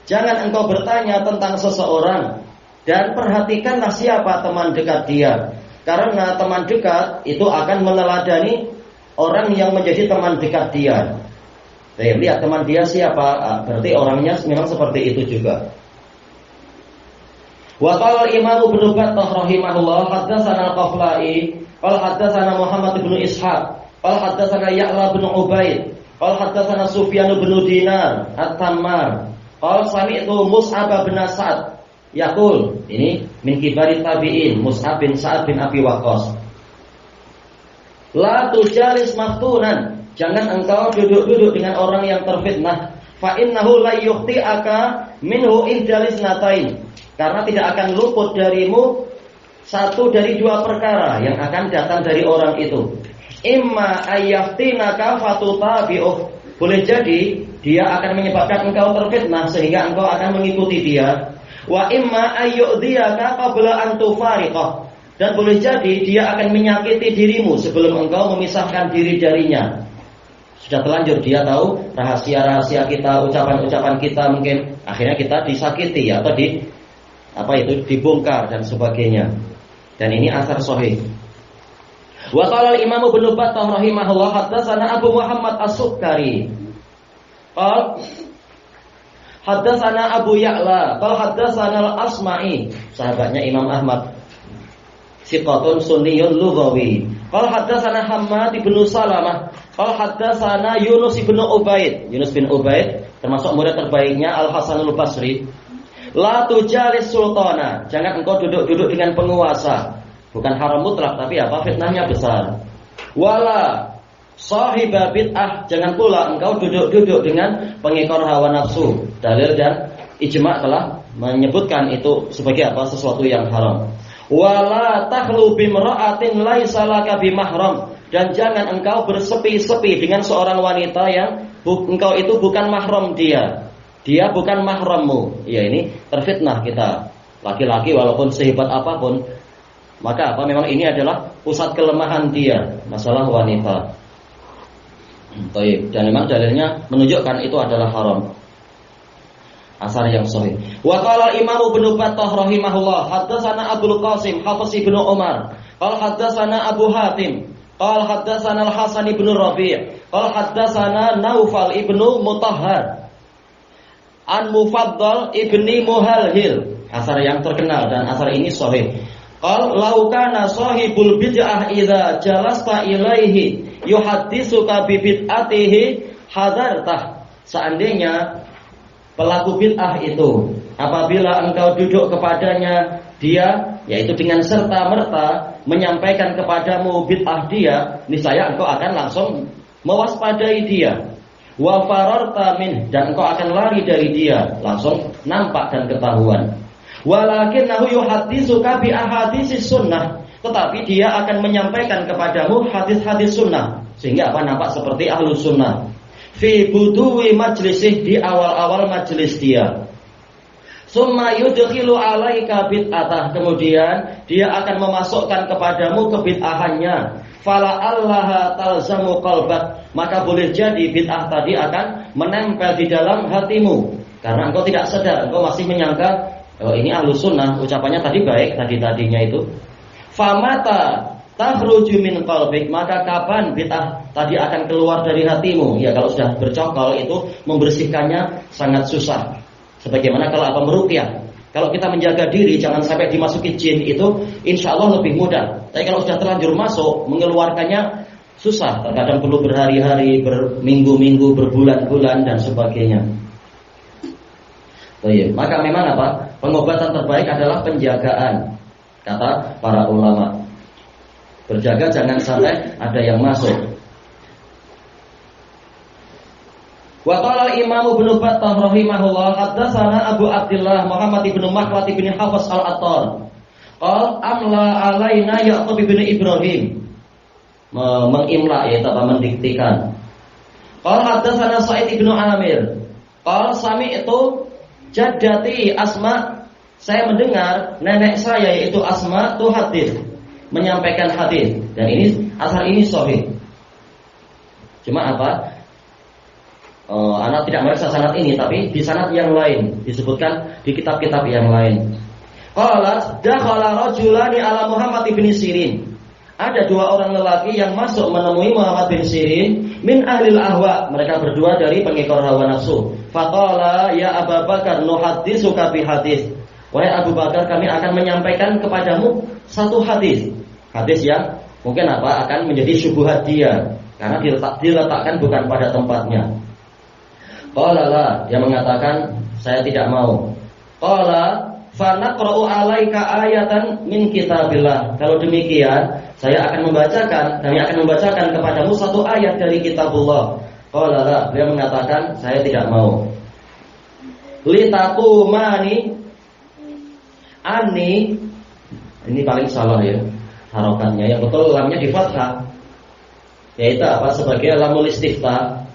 Jangan engkau bertanya tentang seseorang dan perhatikanlah siapa teman dekat dia, karena teman dekat itu akan meneladani orang yang menjadi teman dekat dia. Lihat teman dia siapa, berarti orangnya memang seperti itu juga. Wa qala al-Imam Ibnu Battah rahimahullah haddatsana al-Qafla'i qala haddatsana Muhammad bin Ishaq qala haddatsana Ya'la bin Ubaid qala haddatsana Sufyan bin Dinar at-Tammar qala sami'tu Mus'ab bin Sa'ad yaqul, ini min kibari tabi'in, Mus'ab bin Sa'ad bin Abi Waqqas. La tujalis maftunan, jangan engkau duduk-duduk dengan orang yang terfitnah. Fa innahu la yukhti'aka minhu indalis natain, karena tidak akan luput darimu satu dari dua perkara yang akan datang dari orang itu. Imma ayyaftinaka fatutabi'uh, boleh jadi dia akan menyebabkan engkau terfitnah sehingga engkau akan mengikuti dia. Wa imma ayyudhiyaka qabla an tufariqah, dan boleh jadi dia akan menyakiti dirimu sebelum engkau memisahkan diri darinya. Sudah telanjur dia tahu rahasia-rahasia kita, ucapan-ucapan kita, mungkin akhirnya kita disakiti atau dibongkar dan sebagainya. Dan ini asar sahih. Wa qala al-Imam Ibnu Battah rahimahullah haddatsana Abu Muhammad As-Sukkari qala haddatsana Abu Ya'la qala haddatsana Al-Asma'i, sahabatnya Imam Ahmad, siqatun sunniyun lughawi. Qala haddatsana Hammad bin Salamah qala haddatsana Yunus bin Ubaid. Yunus bin Ubaid termasuk murid terbaiknya Al-Hasanul Basri. La tujalis sultana, jangan engkau duduk-duduk dengan penguasa. Bukan haram mutlak, tapi fitnahnya besar. Wala sahiba bid'ah, jangan pula engkau duduk-duduk dengan pengekor hawa nafsu. Dalil dan ijma' telah menyebutkan itu sebagai sesuatu yang haram. Wala takhlu bimra'atin laisa laka bimahram, dan jangan engkau bersepi-sepi dengan seorang wanita yang engkau itu bukan mahram dia. Dia bukan mahrammu. Ya, ini terfitnah kita. Laki-laki walaupun sehebat apapun, maka memang ini adalah pusat kelemahan dia, masalah wanita. Baik, dan memang dalilnya menunjukkan itu adalah haram. Asar yang sahih. Wa qala Imam Ibnu Battah rahimahullah haddatsana Abdul Qasim Hafiz bin Umar qala haddatsana Abu Hatim qala haddatsana Al-Hasan bin Rabi' qala haddatsana Naufal ibnu Mutahhar an Mufaddal ibni Muhalhil. Asar yang terkenal dan asar ini sahih. Qal law kana sahibul bid'ah idza jalasta ilaihi yuhadditsuka bi bid'atihi hadartah. Seandainya pelaku bid'ah itu apabila engkau duduk kepadanya, dia yaitu dengan serta-merta menyampaikan kepadamu bid'ah dia, niscaya engkau akan langsung mewaspadai dia. Wa fararta min, dan engkau akan lari dari dia, langsung nampak dan ketahuan. Walakinnahu yuhadditsuka bi ahaditsis sunnah, tetapi dia akan menyampaikan kepadamu hadis-hadis sunnah, sehingga nampak seperti ahlus sunnah. Fi buduwi majlisih, di awal-awal majlis dia. Summa yudkhilu alaika bid'atah, kemudian dia akan memasukkan kepadamu kebid'ahannya. Fala allaha talzamu qalbak, maka boleh jadi bid'ah tadi akan menempel di dalam hatimu, karena engkau tidak sadar, engkau masih menyangka ini ahlus sunnah, ucapannya tadi baik, tadinya itu. Famata takhruju min qalbik, maka kapan bid'ah tadi akan keluar dari hatimu? Ya, kalau sudah bercokol itu membersihkannya sangat susah. Sebagaimana kalau meruqyah, Kalau kita menjaga diri jangan sampai dimasuki jin itu insya Allah lebih mudah. Tapi kalau sudah terlanjur masuk, mengeluarkannya susah. Terkadang perlu berhari-hari, berminggu-minggu, berbulan-bulan dan sebagainya. Maka memang apa? Pengobatan terbaik adalah penjagaan, kata para ulama. Berjaga jangan sampai ada yang masuk. Wa qala al-Imam Ibnu Battah rahimahullah haddatsana Abu Abdullah Muhammad ibn Makhlat ibn Hafiz al-Attar. Qala amla alaina Ya'qub ibn Ibrahim. Mengimla yaitu apa mendiktikan. Qala haddatsana Sa'id ibn Amir. Qala sami'tu jaddati Asma, saya mendengar nenek saya yaitu Asma tu hadis, menyampaikan hadis, dan ini asal ini sahih. Cuma apa? Anak tidak merasa sanad ini, tapi di sanad yang lain disebutkan di kitab-kitab yang lain. Qalat dakhala rajulani ala Muhammad bin Sirin. Ada dua orang lelaki yang masuk menemui Muhammad bin Sirin min ahlil ahwa. Mereka berdua dari pengekor hawa nafsu. Faqala ya Abu Bakar nuhadditsuka bi hadis. Wahai Abu Bakar, kami akan menyampaikan kepadamu satu hadis. Hadis yang mungkin apa akan menjadi syubhat dia karena diletakkan bukan pada tempatnya. Qala la, dia mengatakan saya tidak mau. Qala fa naqra'u 'alaika ayatan min kitabillah. Kalau demikian, kami akan membacakan kepadamu satu ayat dari kitabullah. Qala la, dia mengatakan saya tidak mau. Litaqumani anni, ini paling salah ya harokatnya. Yang betul lamnya di fathah. Yaitu apa? Sebagai lamul istiftah.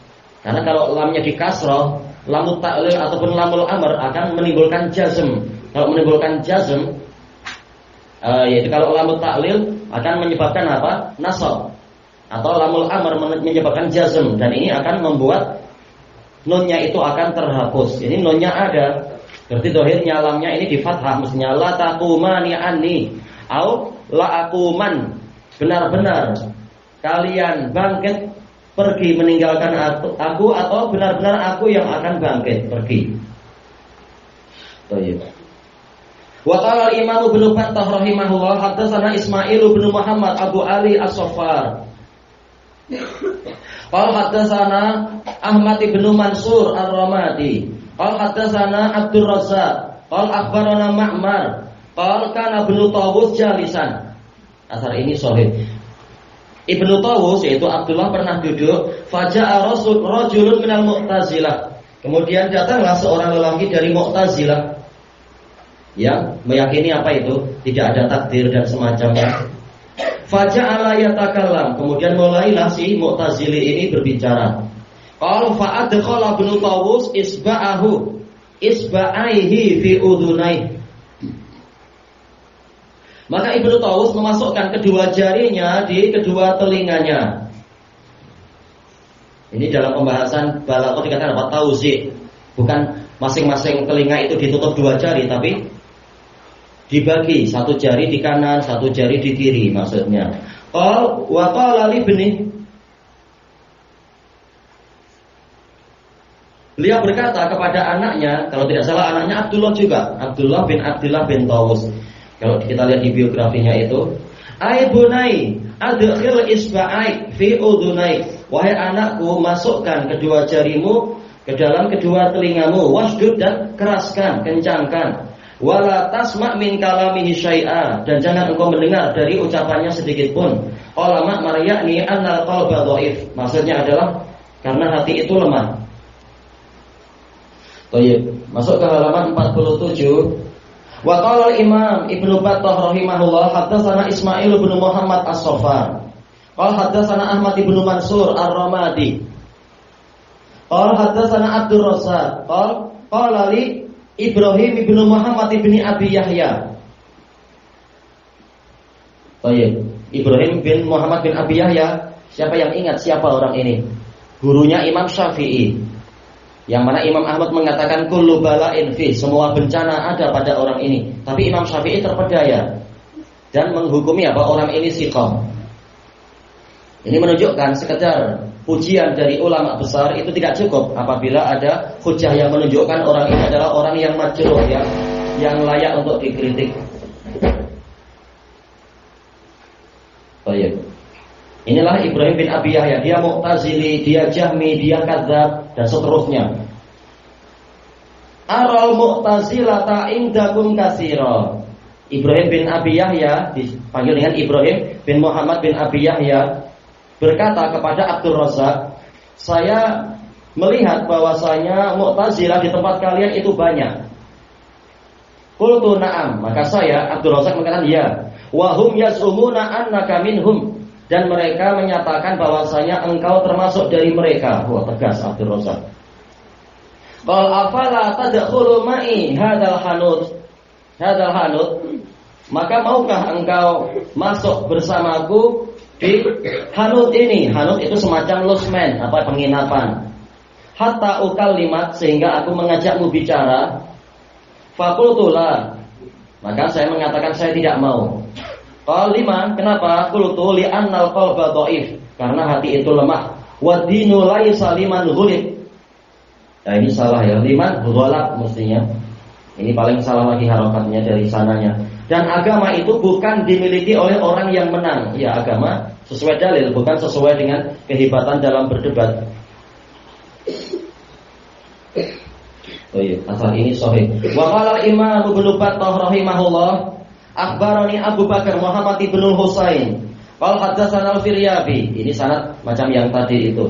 Karena kalau lamnya di kasroh, lamul ta'lil ataupun lamul amr akan menimbulkan jazm. Kalau menimbulkan jazm, yaitu kalau lamul ta'lil akan menyebabkan apa? Nasab. Atau lamul amr menyebabkan jazm, dan ini akan membuat nunnya itu akan terhapus. Ini nunnya ada, berarti dohirnya lamnya ini di fathah. Mestinya la taqumani anni, au la aquman, benar-benar kalian bangkit pergi meninggalkan aku, atau benar-benar aku yang akan bangkit pergi. Wa qala al-Imam Ibnu Battah rahimahullah haddatsana Ismail bin Muhammad Abu Ali As-Saffar. Qala haddatsana Ahmad bin Mansur Ar-Ramadi. Qala haddatsana Abdul Razzaq. Qala akhbarana Ma'mar. Qala kana Ibnu Tawus jalisan. Asar ini sahih. Ibnu Tawus yaitu Abdullah pernah duduk. Faja'a rajulun minal Mu'tazilah. Kemudian datanglah seorang lelaki dari Mu'tazilah yang meyakini apa itu? Tidak ada takdir dan semacamnya. Faja'ala yatakallam. Kemudian mulailah si Mu'tazili ini berbicara. Qala fa'adkhala Ibnu Tawus isba'aihi fi udhunaihi. Maka Ibnu Tawus memasukkan kedua jarinya di kedua telinganya. Ini dalam pembahasan balaghah dikatakan apa? Tauzi. Bukan masing-masing telinga itu ditutup dua jari, tapi dibagi, satu jari di kanan, satu jari di kiri maksudnya. Qal wa qala li ibni. Beliau berkata kepada anaknya, kalau tidak salah anaknya Abdullah juga, Abdullah bin Tawus. Kalau kita lihat di biografinya itu, ai bunai adkhil isba'ai fi udhunai. Wahai anakku, masukkan kedua jarimu ke dalam kedua telingamu, wasdud, dan keraskan, kencangkan. Wala tasma' min kalamihi syai'a, dan jangan engkau mendengar dari ucapannya sedikit pun. Qala Ma'mar yakni annal qalba dhaif. Maksudnya adalah karena hati itu lemah. Masuk ke halaman 47. Wa qala al-Imam Ibnu Battah rahimahullah haddatsana Ismail bin Muhammad As-Saffar. Qala haddatsana Ahmad bin Mansur Ar-Ramadi. Qala haddatsana Abdul Razzaq. Qala li Ibrahim bin Muhammad bin Abi Yahya. Ibrahim bin Muhammad bin Abi Yahya. Siapa yang ingat siapa orang ini? Gurunya Imam Syafi'i. Yang mana Imam Ahmad mengatakan kullu bala'in fi, semua bencana ada pada orang ini. Tapi Imam Syafi'i terpedaya dan menghukumi apa orang ini siqah. Ini menunjukkan sekedar pujian dari ulama besar itu tidak cukup apabila ada hujah yang menunjukkan orang ini adalah orang yang majruh, yang yang layak untuk dikritik. Baik. Inilah Ibrahim bin Abi Yahya, dia Mu'tazili, dia Jahmi, dia Kadzab dan seterusnya. Aral Mu'tazilata indakum katsira. Ibrahim bin Abi Yahya dipanggil dengan Ibrahim bin Muhammad bin Abi Yahya berkata kepada Abdul Razak, saya melihat bahwasanya Mu'tazilah di tempat kalian itu banyak. Qultu na'am, maka saya Abdul Razak mengatakan ya. Wa hum yaz'umuna annaka minhum, dan mereka menyatakan bahwasanya engkau termasuk dari mereka. Wah, tegas Abdul Razak. Qal afala tadkhulu ma'i hadzal hanut, maka maukah engkau masuk bersamaku di hanut ini? Hanut itu semacam losmen, penginapan. Hatta ukallimat, sehingga aku mengajakmu bicara. Faqultu la, maka saya mengatakan saya tidak mau. Qal lima, kenapa? Qultu li annal qalba dhaif, karena hati itu lemah. Wa dinu laisa liman ghulib. Nah, ini salah ya, liman ghalab mestinya. Ini paling salah lagi harokatnya dari sananya. Dan agama itu bukan dimiliki oleh orang yang menang. Ya, agama sesuai dalil, bukan sesuai dengan kehebatan dalam berdebat. Oh iya, asal ini sahih. Wa qala Imam Ibnu Battah rahimahullah, akhbarani Abu Bakar Muhammad ibnu Husain, qala haddatsana Al-Firyabi. Ini sanad macam yang tadi itu.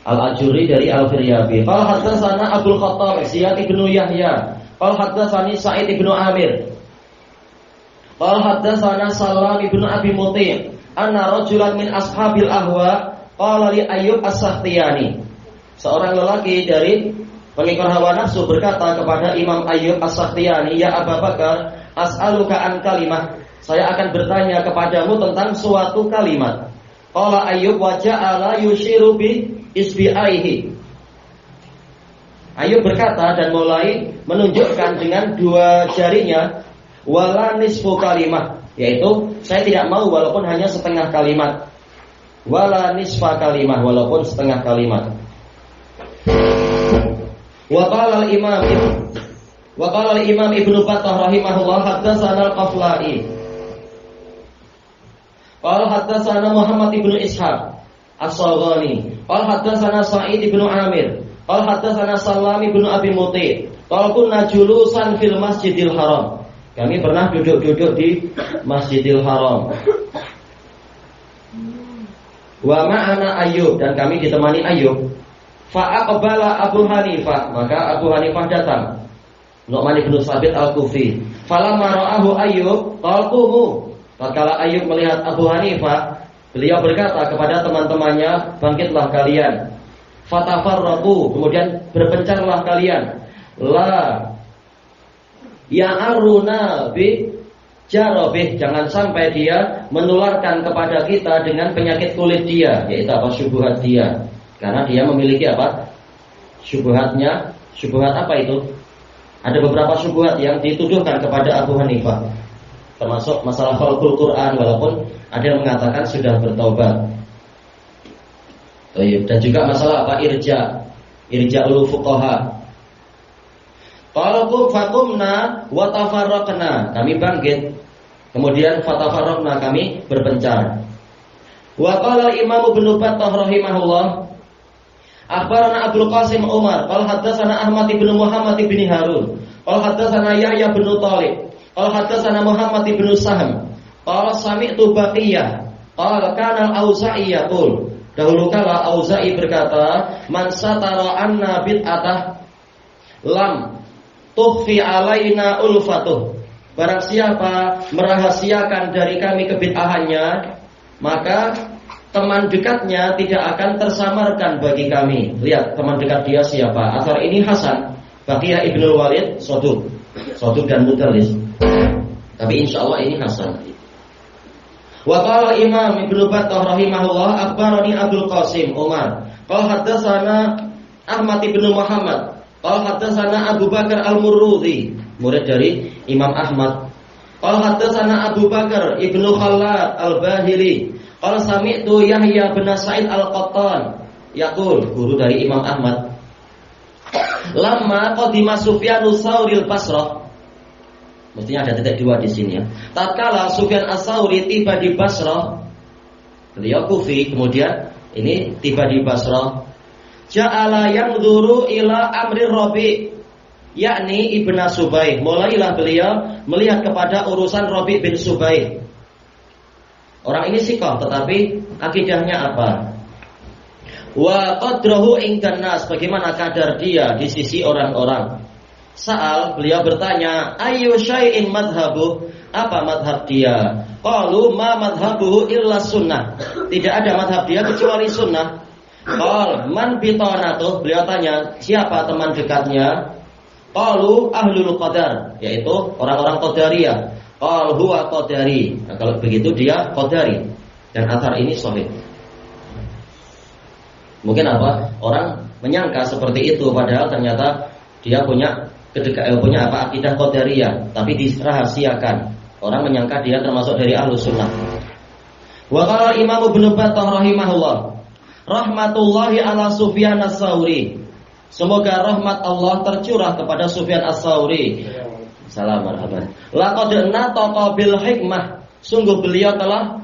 Al-Ajuri dari Al-Firyabi. Qala haddatsana Abdul Khattab Ziyad ibnu Yahya. Qala haddatsani Sa'id ibnu Amir. Qala haddatsana Salam ibnu Abi Muti', anna rajulan min ashabil ahwa qala li Ayyub As-Sakhtiyani. Seorang lelaki dari pengikut hawa nafsu berkata kepada Imam Ayyub As-Sakhtiyani, ya Abu Bakar, as'aluka an kalimah, saya akan bertanya kepadamu tentang suatu kalimat. Qala Ayyub wa ja'ala yushiru bi isbi'aihi. Ayyub berkata dan mulai menunjukkan dengan dua jarinya, wala nisfu kalimah, yaitu saya tidak mau walaupun hanya setengah kalimat. Wala nisfa kalimah, walaupun setengah kalimat. Wa qala al-Imam Ibnu Battah rahimahullah haddatsana al-Qafla'i. Qala haddatsana Muhammad ibnu Ishaq As-Saghani. Qala haddatsana Sa'id ibnu Amir. Qala haddatsana Salam ibnu Abi Muti'. Qala kunna julusan fil Masjidil Haram. Kami pernah duduk-duduk di Masjidil Haram. Wa ma'ana Ayyub, dan kami ditemani Ayyub. Fa'aqbala Abu Hanifah, maka Abu Hanifah datang. Nu'man bin Sabit Al-Kufi. Falamma ra'ahu Ayyub qalquhu. Tatkala Ayyub melihat Abu Hanifah, beliau berkata kepada teman-temannya, bangkitlah kalian. Fatafarraqu, kemudian berpencarlah kalian. La ya'aruna bi jarabih, jangan sampai dia menularkan kepada kita dengan penyakit kulit dia, yaitu syubhat dia. Karena dia memiliki syubhatnya. Syubhat apa itu? Ada beberapa syubhat yang dituduhkan kepada Abu Hanifah, termasuk masalah khalqul Quran, walaupun ada yang mengatakan sudah bertaubat. Dan juga masalah irja'ul fuqaha. Qalakum faqumna wa tafarraqna, kami bangkit, kemudian fatafarraqna, kami berpencar. Wa qala Imam Ibnu Battah rahimahullah, akhbarana Abdul Qasim Umar, qala haddatsana Ahmad ibn Muhammad ibn Harun, qala haddatsana Yahya bin Talib, qala haddatsana Muhammad ibn Sahm, qala sami'tu Baqiyah, qala kana al-Auza'i yaqul, dahulu kala Auza'i berkata, man satara anna bid'atah lam tukhfi alaina ulfatuh, barang siapa merahasiakan dari kami kebid'ahannya, maka teman dekatnya tidak akan tersamarkan bagi kami. Lihat teman dekat dia siapa. Athar ini Hasan. Baqiyah Ibnul Walid Soduk dan Mudallis. Tapi insya Allah ini Hasan. Wa qala Imam Ibnu Battah rahimahullah, akhbarani Abdul Qasim Umar, qala haddatsana Ahmad ibnu Muhammad, qala haddatsana Abu Bakar Al-Murrudhi, murid dari Imam Ahmad. Qala haddatsana Abu Bakar ibnu Khallad Al-Bahili, qala sami'tu Yahya bin Sa'id Al-Qattan yaqul, guru dari Imam Ahmad, lamma qadima Sufyan Tsauri al-Basrah, Mestinya ada titik dua di sini ya. Tatkala Sufyan Ats-Tsauri tiba di Basrah, beliau Kufi, kemudian ini tiba di Basrah, ja'ala yanzuru ila amri Rabi, yakni Ibnu Subaih. Mulailah beliau melihat kepada urusan Rabi bin Subaih. Orang ini siqah, tetapi akidahnya apa? Wa qadrahu indan nas, bagaimana kadar dia di sisi orang-orang. Sa'al, beliau bertanya, ayyu syai'in madhabuh, apa madhab dia? Qalu ma madhabuhu illa sunnah, tidak ada madhab dia kecuali sunnah. Qal man bitanatuh, beliau tanya, siapa teman dekatnya? Qalu ahlul qadar, yaitu orang-orang qadariyah. Qal huwa qadari. Nah, kalau begitu dia qadari. Dan athar ini sahih. Mungkin apa? Orang menyangka seperti itu, padahal ternyata dia punya akidah qadariyah, tapi dirahasiakan. Orang menyangka dia termasuk dari ahlus sunnah. Wa qala Imam Ibnu Battah rahimahullah, rahmatullahi ala Sufyan Ats-Tsauri. Semoga rahmat Allah tercurah kepada Sufyan Ats-Tsauri. Salam marhaban. Laqad nataqa bil hikmah. Sungguh beliau telah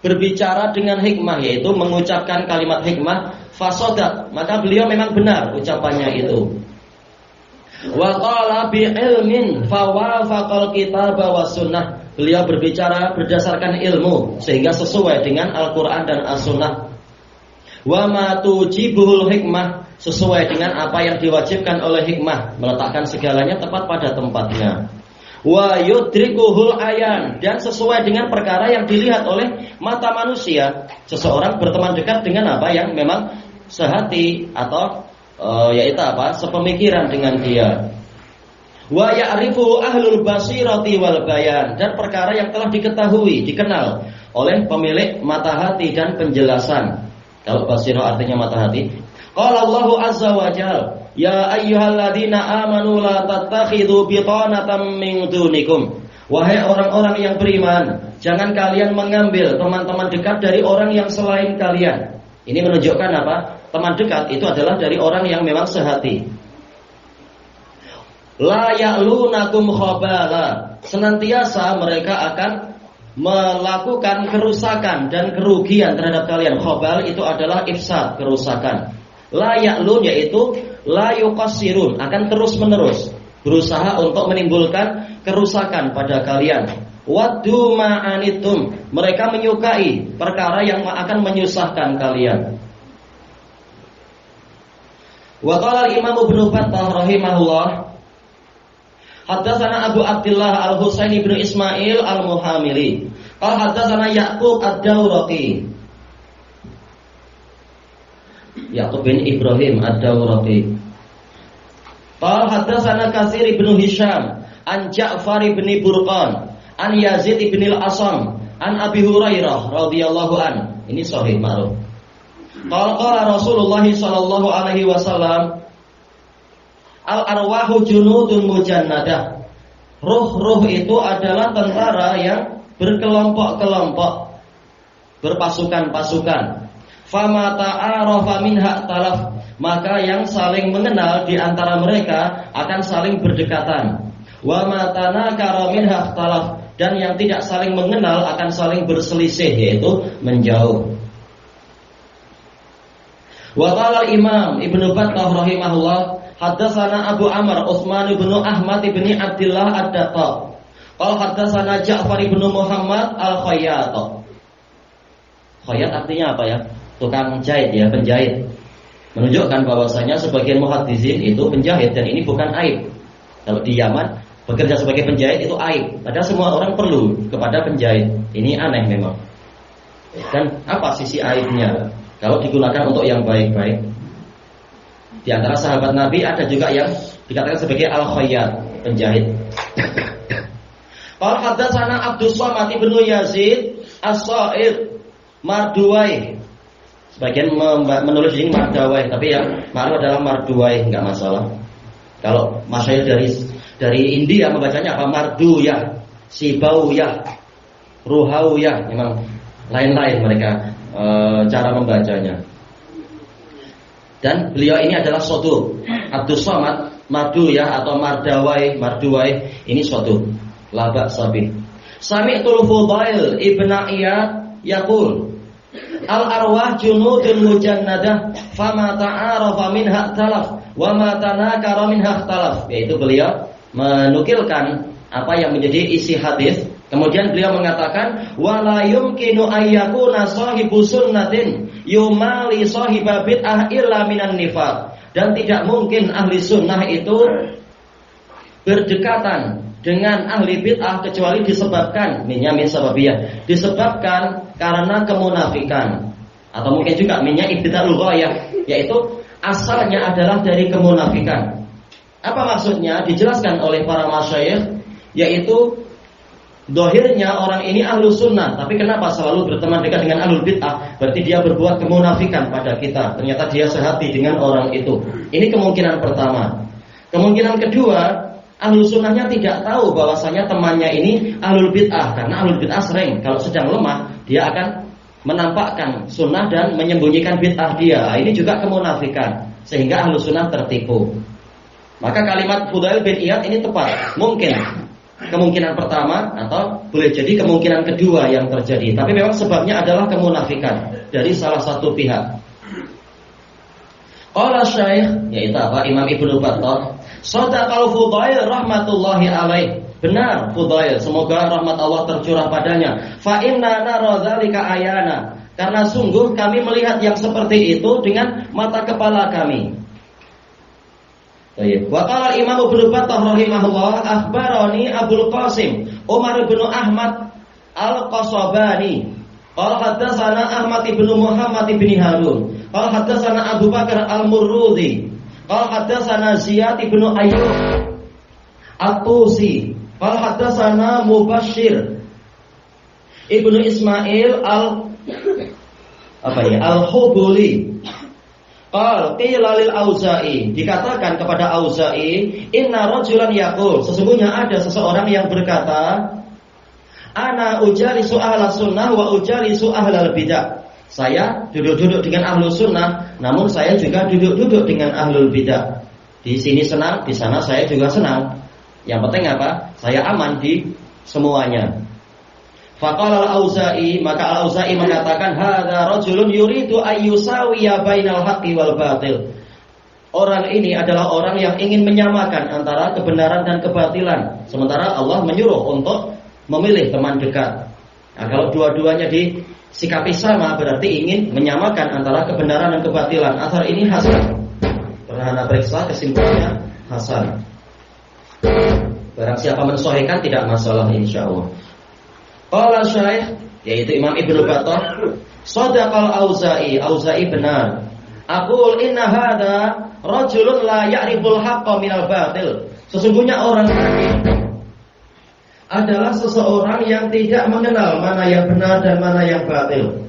berbicara dengan hikmah, yaitu mengucapkan kalimat hikmah. Fasodak, maka beliau memang benar ucapannya itu. Wa qala bi ilmin fawafaqal kitab wa sunnah. Beliau berbicara berdasarkan ilmu sehingga sesuai dengan Al-Qur'an dan As-Sunnah. Wa ma tujibuhul hikmah, sesuai dengan apa yang diwajibkan oleh hikmah, meletakkan segalanya tepat pada tempatnya. Wa yudrikuhul ayan, dan sesuai dengan perkara yang dilihat oleh mata manusia. Seseorang berteman dekat dengan apa yang memang sehati atau yaitu apa? Sepemikiran dengan dia. Wa ya'rifu ahlul basirati wal bayan, dan perkara yang telah diketahui, dikenal oleh pemilik mata hati dan penjelasan. Kalau basirah artinya mata hati. Qala Allahu azza wa jalla, ya ayyuhalladzina amanu la tattakhidhu bitanatan min dunikum. Wahai orang-orang yang beriman, jangan kalian mengambil teman-teman dekat dari orang yang selain kalian. Ini menunjukkan apa? Teman dekat itu adalah dari orang yang memang sehati. La ya'lunakum khabala, senantiasa mereka akan melakukan kerusakan dan kerugian terhadap kalian. Khabal itu adalah ifsad, kerusakan. La ya'lun yaitu la yuqassirun, akan terus-menerus berusaha untuk menimbulkan kerusakan pada kalian. Waddu ma'anitum, mereka menyukai perkara yang akan menyusahkan kalian. Wa qala al-Imam Ibnu Battah rahimahullah, haddatsana Abu Abdullah Al-Husaini bin Ismail Al-Muhamili, qala haddatsana Ya'qub Ad-Dawraqi, Ya'qub bin Ibrahim Ad-Dawraqi, qala haddatsana Katsir bin Hisham an Ja'far bin Burqan an Yazid bin Al-Asam an Abi Hurairah radhiyallahu an. Ini sahih ma'ruf. Qala Rasulullah sallallahu alaihi wasallam, al-arwahu junudun mujannadah. Ruh-ruh itu adalah tentara yang berkelompok-kelompok, berpasukan-pasukan. Fama ta'arafa minha talaf, maka yang saling mengenal di antara mereka akan saling berdekatan. Wa ma tanakara minha talaf, dan yang tidak saling mengenal akan saling berselisih, yaitu menjauh. Wa qala Imam Ibnu Battah rahimahullah, haddatsana Abu Amr Utsman bin Ahmad bin Abdullah Ad-Datta, qala haddatsana Ja'far bin Muhammad Al-Khayyat. Khayyat artinya apa ya? Tukang jahit ya, penjahit. Menunjukkan bahwasanya sebagian muhaddisin itu penjahit, dan ini bukan aib. Kalau di Yaman bekerja sebagai penjahit itu aib, padahal semua orang perlu kepada penjahit. Ini aneh memang. Dan apa sisi aibnya kalau digunakan untuk yang baik-baik? Di antara sahabat Nabi ada juga yang dikatakan sebagai al-khayyat, penjahit. Qala haddatsana Abdus Samad bin Yazid As-Sa'id Marduwai. Sebagian menulis ini Mardawai, tapi yang malu adalah Marduwai, enggak masalah. Kalau masyayikh dari India membacanya apa? Marduyah, Sibauyah, Ruhauyah, memang lain-lain mereka cara membacanya. Dan beliau ini adalah sodu. Abdus Samad Marduyah atau Marduwai ini sodu. la ba'sa bih. Sami'tul Fudail ibn Iyad yaqul al-arwah junudun mujannadah fama ta'arafa minha talaf wa ma tanakara minha talaf. Yaitu beliau menukilkan apa yang menjadi isi hadis. Kemudian beliau mengatakan wala yumkinu ayyakuna sahibu sunnatin yumali sahiba bid'ah illa minan nifaq. Dan tidak mungkin ahli sunnah itu berdekatan dengan ahli bid'ah kecuali disebabkan minyamin sababiyah, disebabkan karena kemunafikan, atau mungkin juga minyak ibtida'ul ghayah, yaitu asalnya adalah dari kemunafikan. Apa maksudnya? Dijelaskan oleh para masyayikh, yaitu dohirnya orang ini ahlu sunnah, tapi kenapa selalu berteman dekat dengan ahlul bid'ah? Berarti dia berbuat kemunafikan pada kita. Ternyata dia sehati dengan orang itu. Ini kemungkinan pertama. Kemungkinan kedua, ahlu sunnahnya tidak tahu bahwasanya temannya ini ahlul bid'ah, karena ahlul bid'ah sering kalau sedang lemah dia akan menampakkan sunnah dan menyembunyikan bid'ah dia. Ini juga kemunafikan sehingga ahlu sunnah tertipu. Maka kalimat Fudail bin Iyad ini tepat. Mungkin kemungkinan pertama atau boleh jadi kemungkinan kedua yang terjadi. Tapi memang sebabnya adalah kemunafikan dari salah satu pihak. Qala Syekh, yaitu apa? Imam Ibnu Battah, Shadaqal Fudail rahmatullahi alaih. Benar Fudail, semoga rahmat Allah tercurah padanya. Fa inna nara dzalika ayana. Karena sungguh kami melihat yang seperti itu dengan mata kepala kami. Baik. Wa qala Imam Ibnu Battah rahimahullah, akhbarani Abul Qasim Umar bin Ahmad Al-Qasabani. Qala haddatsana Ahmad bin Muhammad bin Harun. Qala haddatsana Abu Bakar Al-Murrudi. Qala haddatsana Ziyad bin Ayyub At-Tusi. Qala haddatsana Mubashshir Ibnu Ismail Al-Hubuli. Qala qila lil Auza'i, dikatakan kepada Auza'i, inna rajulan yaqul, sesungguhnya ada seseorang yang berkata, ana ujalisu ahlas sunnah wa ujalisu ahlal bidah. Saya duduk-duduk dengan ahlus sunnah, namun saya juga duduk-duduk dengan ahlul bidah. Di sini senang, di sana saya juga senang. Yang penting apa? Saya aman di semuanya. Faqala al-Auza'i, maka al-Auza'i mengatakan, hadza rajulun yuridu ayyusawiya bainal haqqi wal batil. Orang ini adalah orang yang ingin menyamakan antara kebenaran dan kebatilan. Sementara Allah menyuruh untuk memilih teman dekat. Nah, kalau dua-duanya disikapi sama, berarti ingin menyamakan antara kebenaran dan kebatilan. Asar ini hasan. Pernah anda periksa, kesimpulannya hasan. Barang siapa mensahihkan tidak masalah insyaallah. Qala Syekh, yaitu Imam Ibnu Battah, shadaqal Auza'i, Auza'i benar. Aqul inna hadza rajulun la ya'riful haqqa minal batil. Sesungguhnya orang ini adalah seseorang yang tidak mengenal mana yang benar dan mana yang batil.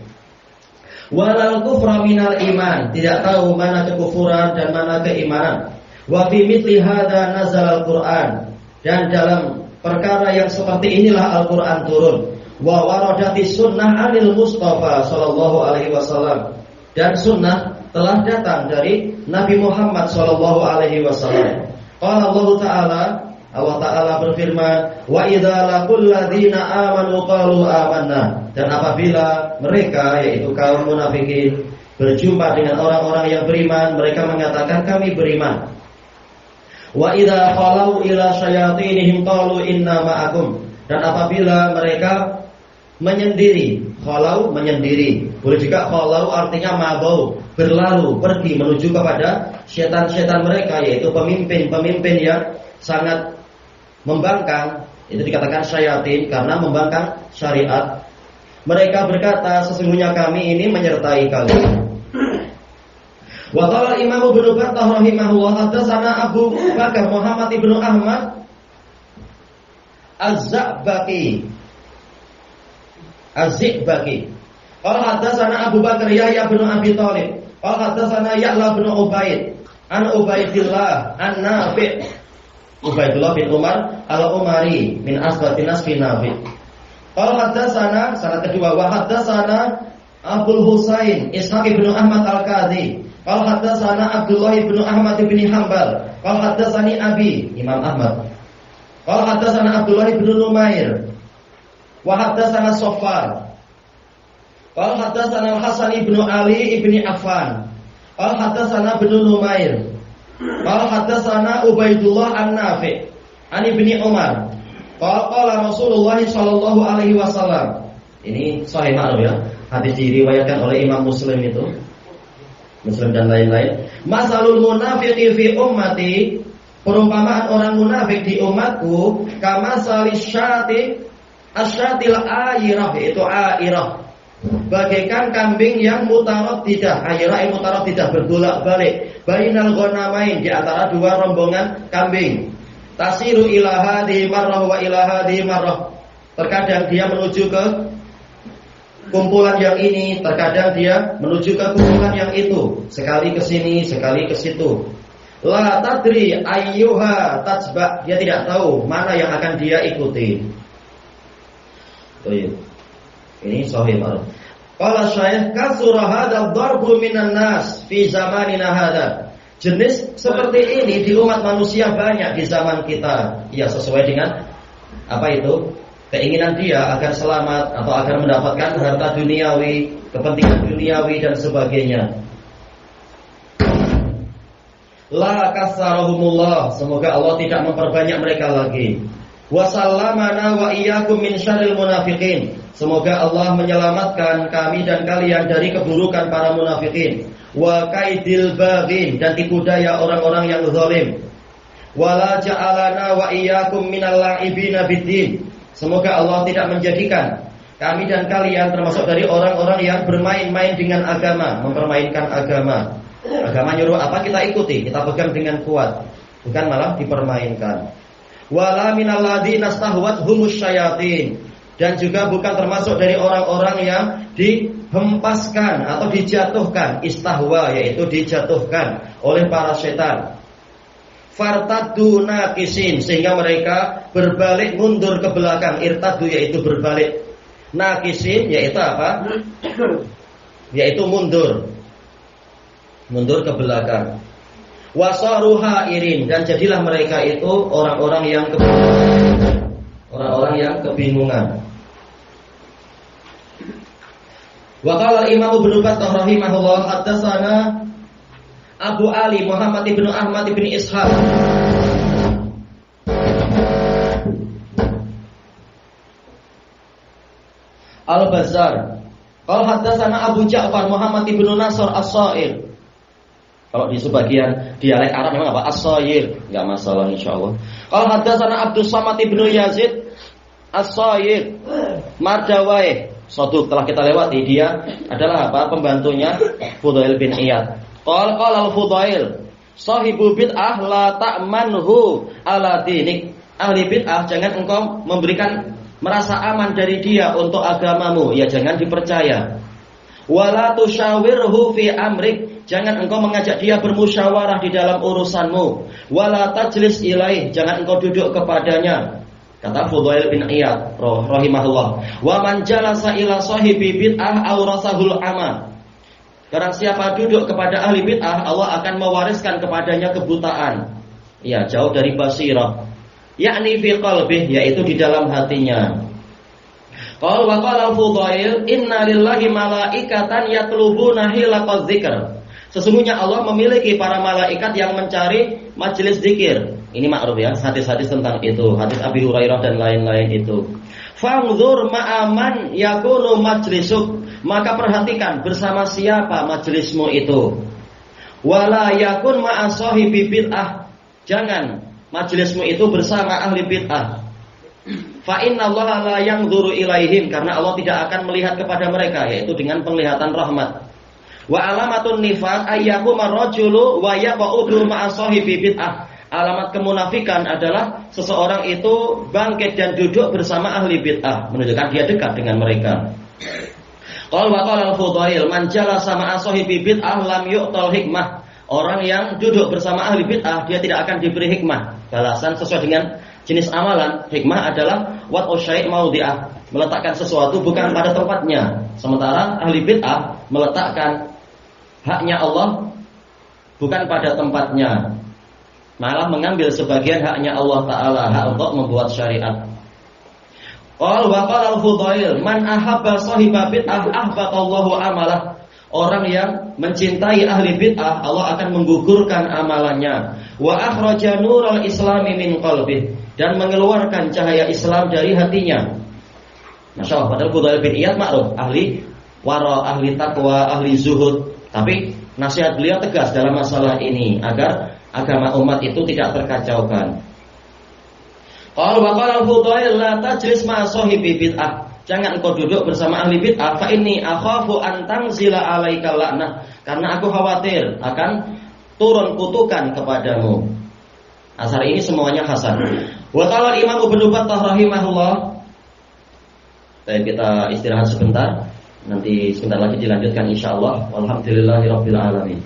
Walal kufra minal iman, tidak tahu mana kekufuran dan mana keimanan. Wa fi mithli hadza nazal al-Qur'an, dan dalam perkara yang seperti inilah Al-Qur'an turun. Wa waradati sunnah anil Mustafa sallallahu alaihi wasallam, dan sunnah telah datang dari Nabi Muhammad sallallahu alaihi wasallam. Qala Allah Ta'ala berfirman, wa idza laqul ladzina amanu qalu amanna, dan apabila mereka, yaitu kaum munafikin, berjumpa dengan orang-orang yang beriman, mereka mengatakan kami beriman. Wa idza khalau ila syayatinihim qalu inna ma'akum, dan apabila mereka menyendiri, khalau menyendiri, boleh juga khalau artinya mabau, berlalu, pergi menuju kepada setan-setan mereka, yaitu pemimpin-pemimpin yang sangat membangkang, itu dikatakan syayatin karena membangkang syariat. Mereka berkata, sesungguhnya kami ini menyertai kalian. Wa qala Imam Ibnu Battah rahimahullah, haddatsana Abu Bakar Muhammad ibnu Ahmad Az-Zabaki. Qala haddatsana Abu Bakar Yahya bin Abi Thalib. Qala haddatsana Ya'la bin Ubaid an Ubaidillah an Nafi'. Ubaidullah bin Umar al-Umari min asbatin nas bin Nafi'. Qala haddatsana, sanad kedua, wa haddatsana Abdul Husain Ishaq bin Ahmad al-Qadhi. Qala haddatsana Abdullah bin Ahmad bin Hanbal. Qala haddatsani Abi, Imam Ahmad. Qala hadatsana Abdullah bin Numair wa hadatsana Saffar. Qala hadatsana Hasan bin Ali bin Affan. Qala hadatsana bin Numair. Qala hadatsana Ubaidullah An-Nafi' an Ibni Umar. Qala Rasulullah sallallahu alaihi wasallam. Ini sahih ma'ruf ya. Hadis diriwayatkan oleh Imam Muslim itu. Muslim dan lain-lain. Masalul munafiqi fi ummati, perumpamaan orang munafik di umatku, kama salisyati asyatil airah, itu airah, bagaikan kambing yang mutaraddidah. Airah yang mutaraddidah, berbolak-balik bainal ghanamain, di antara dua rombongan kambing. Tasiru ila hadhihi marrah wa ila hadhihi marrah. Terkadang dia menuju ke kumpulan yang ini, terkadang dia menuju ke kumpulan yang itu, sekali ke sini, sekali ke situ. La tadri ayyuha tajba, dia tidak tahu mana yang akan dia ikuti. Ini sahih ma'ruf. Qala Syekh kasura hadzal darbu minan nas fi zamanina hadza. Jenis seperti ini di umat manusia banyak di zaman kita. Ya, sesuai dengan apa itu? Keinginan dia agar selamat atau agar mendapatkan harta duniawi, kepentingan duniawi dan sebagainya. La kasarahumullah, semoga Allah tidak memperbanyak mereka lagi. Wa sallamana wa iyyakum min syarril munafiqin, semoga Allah menyelamatkan kami dan kalian dari keburukan para munafikin. Wa kaidil baghin, dan tipu daya orang-orang yang zalim. Wala ja'alana wa iyyakum minal la'ibina biddin, semoga Allah tidak menjadikan kami dan kalian termasuk dari orang-orang yang bermain-main dengan agama, mempermainkan agama. Agama nyuruh apa kita ikuti, kita pegang dengan kuat, bukan malah dipermainkan. Wala minal ladzina stahwathumus syayatin, dan juga bukan termasuk dari orang-orang yang dihempaskan atau dijatuhkan, istahwa yaitu dijatuhkan oleh para setan. Fartaddu naqisin, sehingga mereka berbalik mundur ke belakang. Irtaddu yaitu berbalik, naqisin yaitu apa? Yaitu mundur ke belakang. Wasaru hairin, dan jadilah mereka itu orang-orang yang kebingungan. Wa qala Imam Ibnu Battah rahimahullah haddatsana Abu Ali Muhammad ibnu Ahmad ibnu Ishaq. Al-Bazzar. Qala haddatsana Abu Ja'far Muhammad ibnu Nasr As-Sa'ir. Kalau di sebagian dialek Arab memang apa? As-Sayir, enggak masalah insyaallah. Qala haddatsana Abdus Samad ibnu Yazid As-Sayir Mardawai. Suatu telah kita lewati, dia adalah apa? Pembantunya Fudail bin Iyad. Qala al-Fudail, sahibu bid'ah la ta'manhu ala dinik. Ahli bid'ah jangan engkau memberikan merasa aman dari dia untuk agamamu, ya jangan dipercaya. Wala tusyawirhu fi amrik, jangan engkau mengajak dia bermusyawarah di dalam urusanmu. Wala tajlis ilaih, jangan engkau duduk kepadanya. Kata Fudail bin Iyad rahimahullah, wa man jalasa ila sahibi bid'ah awrasahul ama. Barang siapa duduk kepada ahli bid'ah, Allah akan mewariskan kepadanya kebutaan. Ya, jauh dari basirah. Yakni fi qalbih, yaitu di dalam hatinya. Qala wa qala al-Fudail, inna lillahi malaikatan yatlubuna hilaqaz dzikr. Sesungguhnya Allah memiliki para malaikat yang mencari majelis zikir. Ini makruf ya, hadis-hadis tentang itu, hadis Abi Hurairah dan lain-lain itu. Fangzur ma'aman yakunu majlisuk, maka perhatikan bersama siapa majelismu itu. Wala yakun ma'a sahibi bid'ah, jangan majelismu itu bersama ahli bid'ah. Fa innallaha la yanzuru ilaihim, karena Allah tidak akan melihat kepada mereka, yaitu dengan penglihatan rahmat. Wa alamatun nifaq ayyakuma rajulu wa yaqudu ma'a sahibi bid'ah. Alamat kemunafikan adalah seseorang itu bangkit dan duduk bersama ahli bid'ah, menunjukkan dia dekat dengan mereka. Qala wa qala al-Fudail, man jalasa ma'a sahibi bid'ah lam yu'tal hikmah. Orang yang duduk bersama ahli bid'ah, dia tidak akan diberi hikmah, balasan sesuai dengan jenis amalan. Hikmah adalah wat'u syai' maudi'ah, meletakkan sesuatu bukan pada tempatnya. Sementara ahli bid'ah meletakkan haknya Allah bukan pada tempatnya. malah mengambil sebagian haknya Allah Ta'ala, hak untuk membuat syariat. Qala wa qala al-Fudail, man ahabba sahiba bid'ah ahbatallahu amalah. Orang yang mencintai ahli bid'ah, Allah akan menggugurkan amalannya. Wa akhraja nural islami min qalbih, dan mengeluarkan cahaya Islam dari hatinya. Masya Allah, padahal Fudail bin Iyad ma'ruf, ahli wara, ahli taqwa, ahli zuhud. Tapi nasihat beliau tegas dalam masalah ini agar agama umat itu tidak terkacaukan. Qala wa qala al-Fudail la tajlis ma sahibi bid'ah. Jangan engkau duduk bersama ahli bid'ah, fa inni akhafu an tanzila alaika la'nah, karena aku khawatir akan turun kutukan kepadamu. Asar ini semuanya hasan. Wa qala Imam Ibnu Battah rahimahullah. Baik, kita istirahat sebentar. Nanti sebentar lagi dilanjutkan insyaallah. Walhamdulillahirabbil alamin.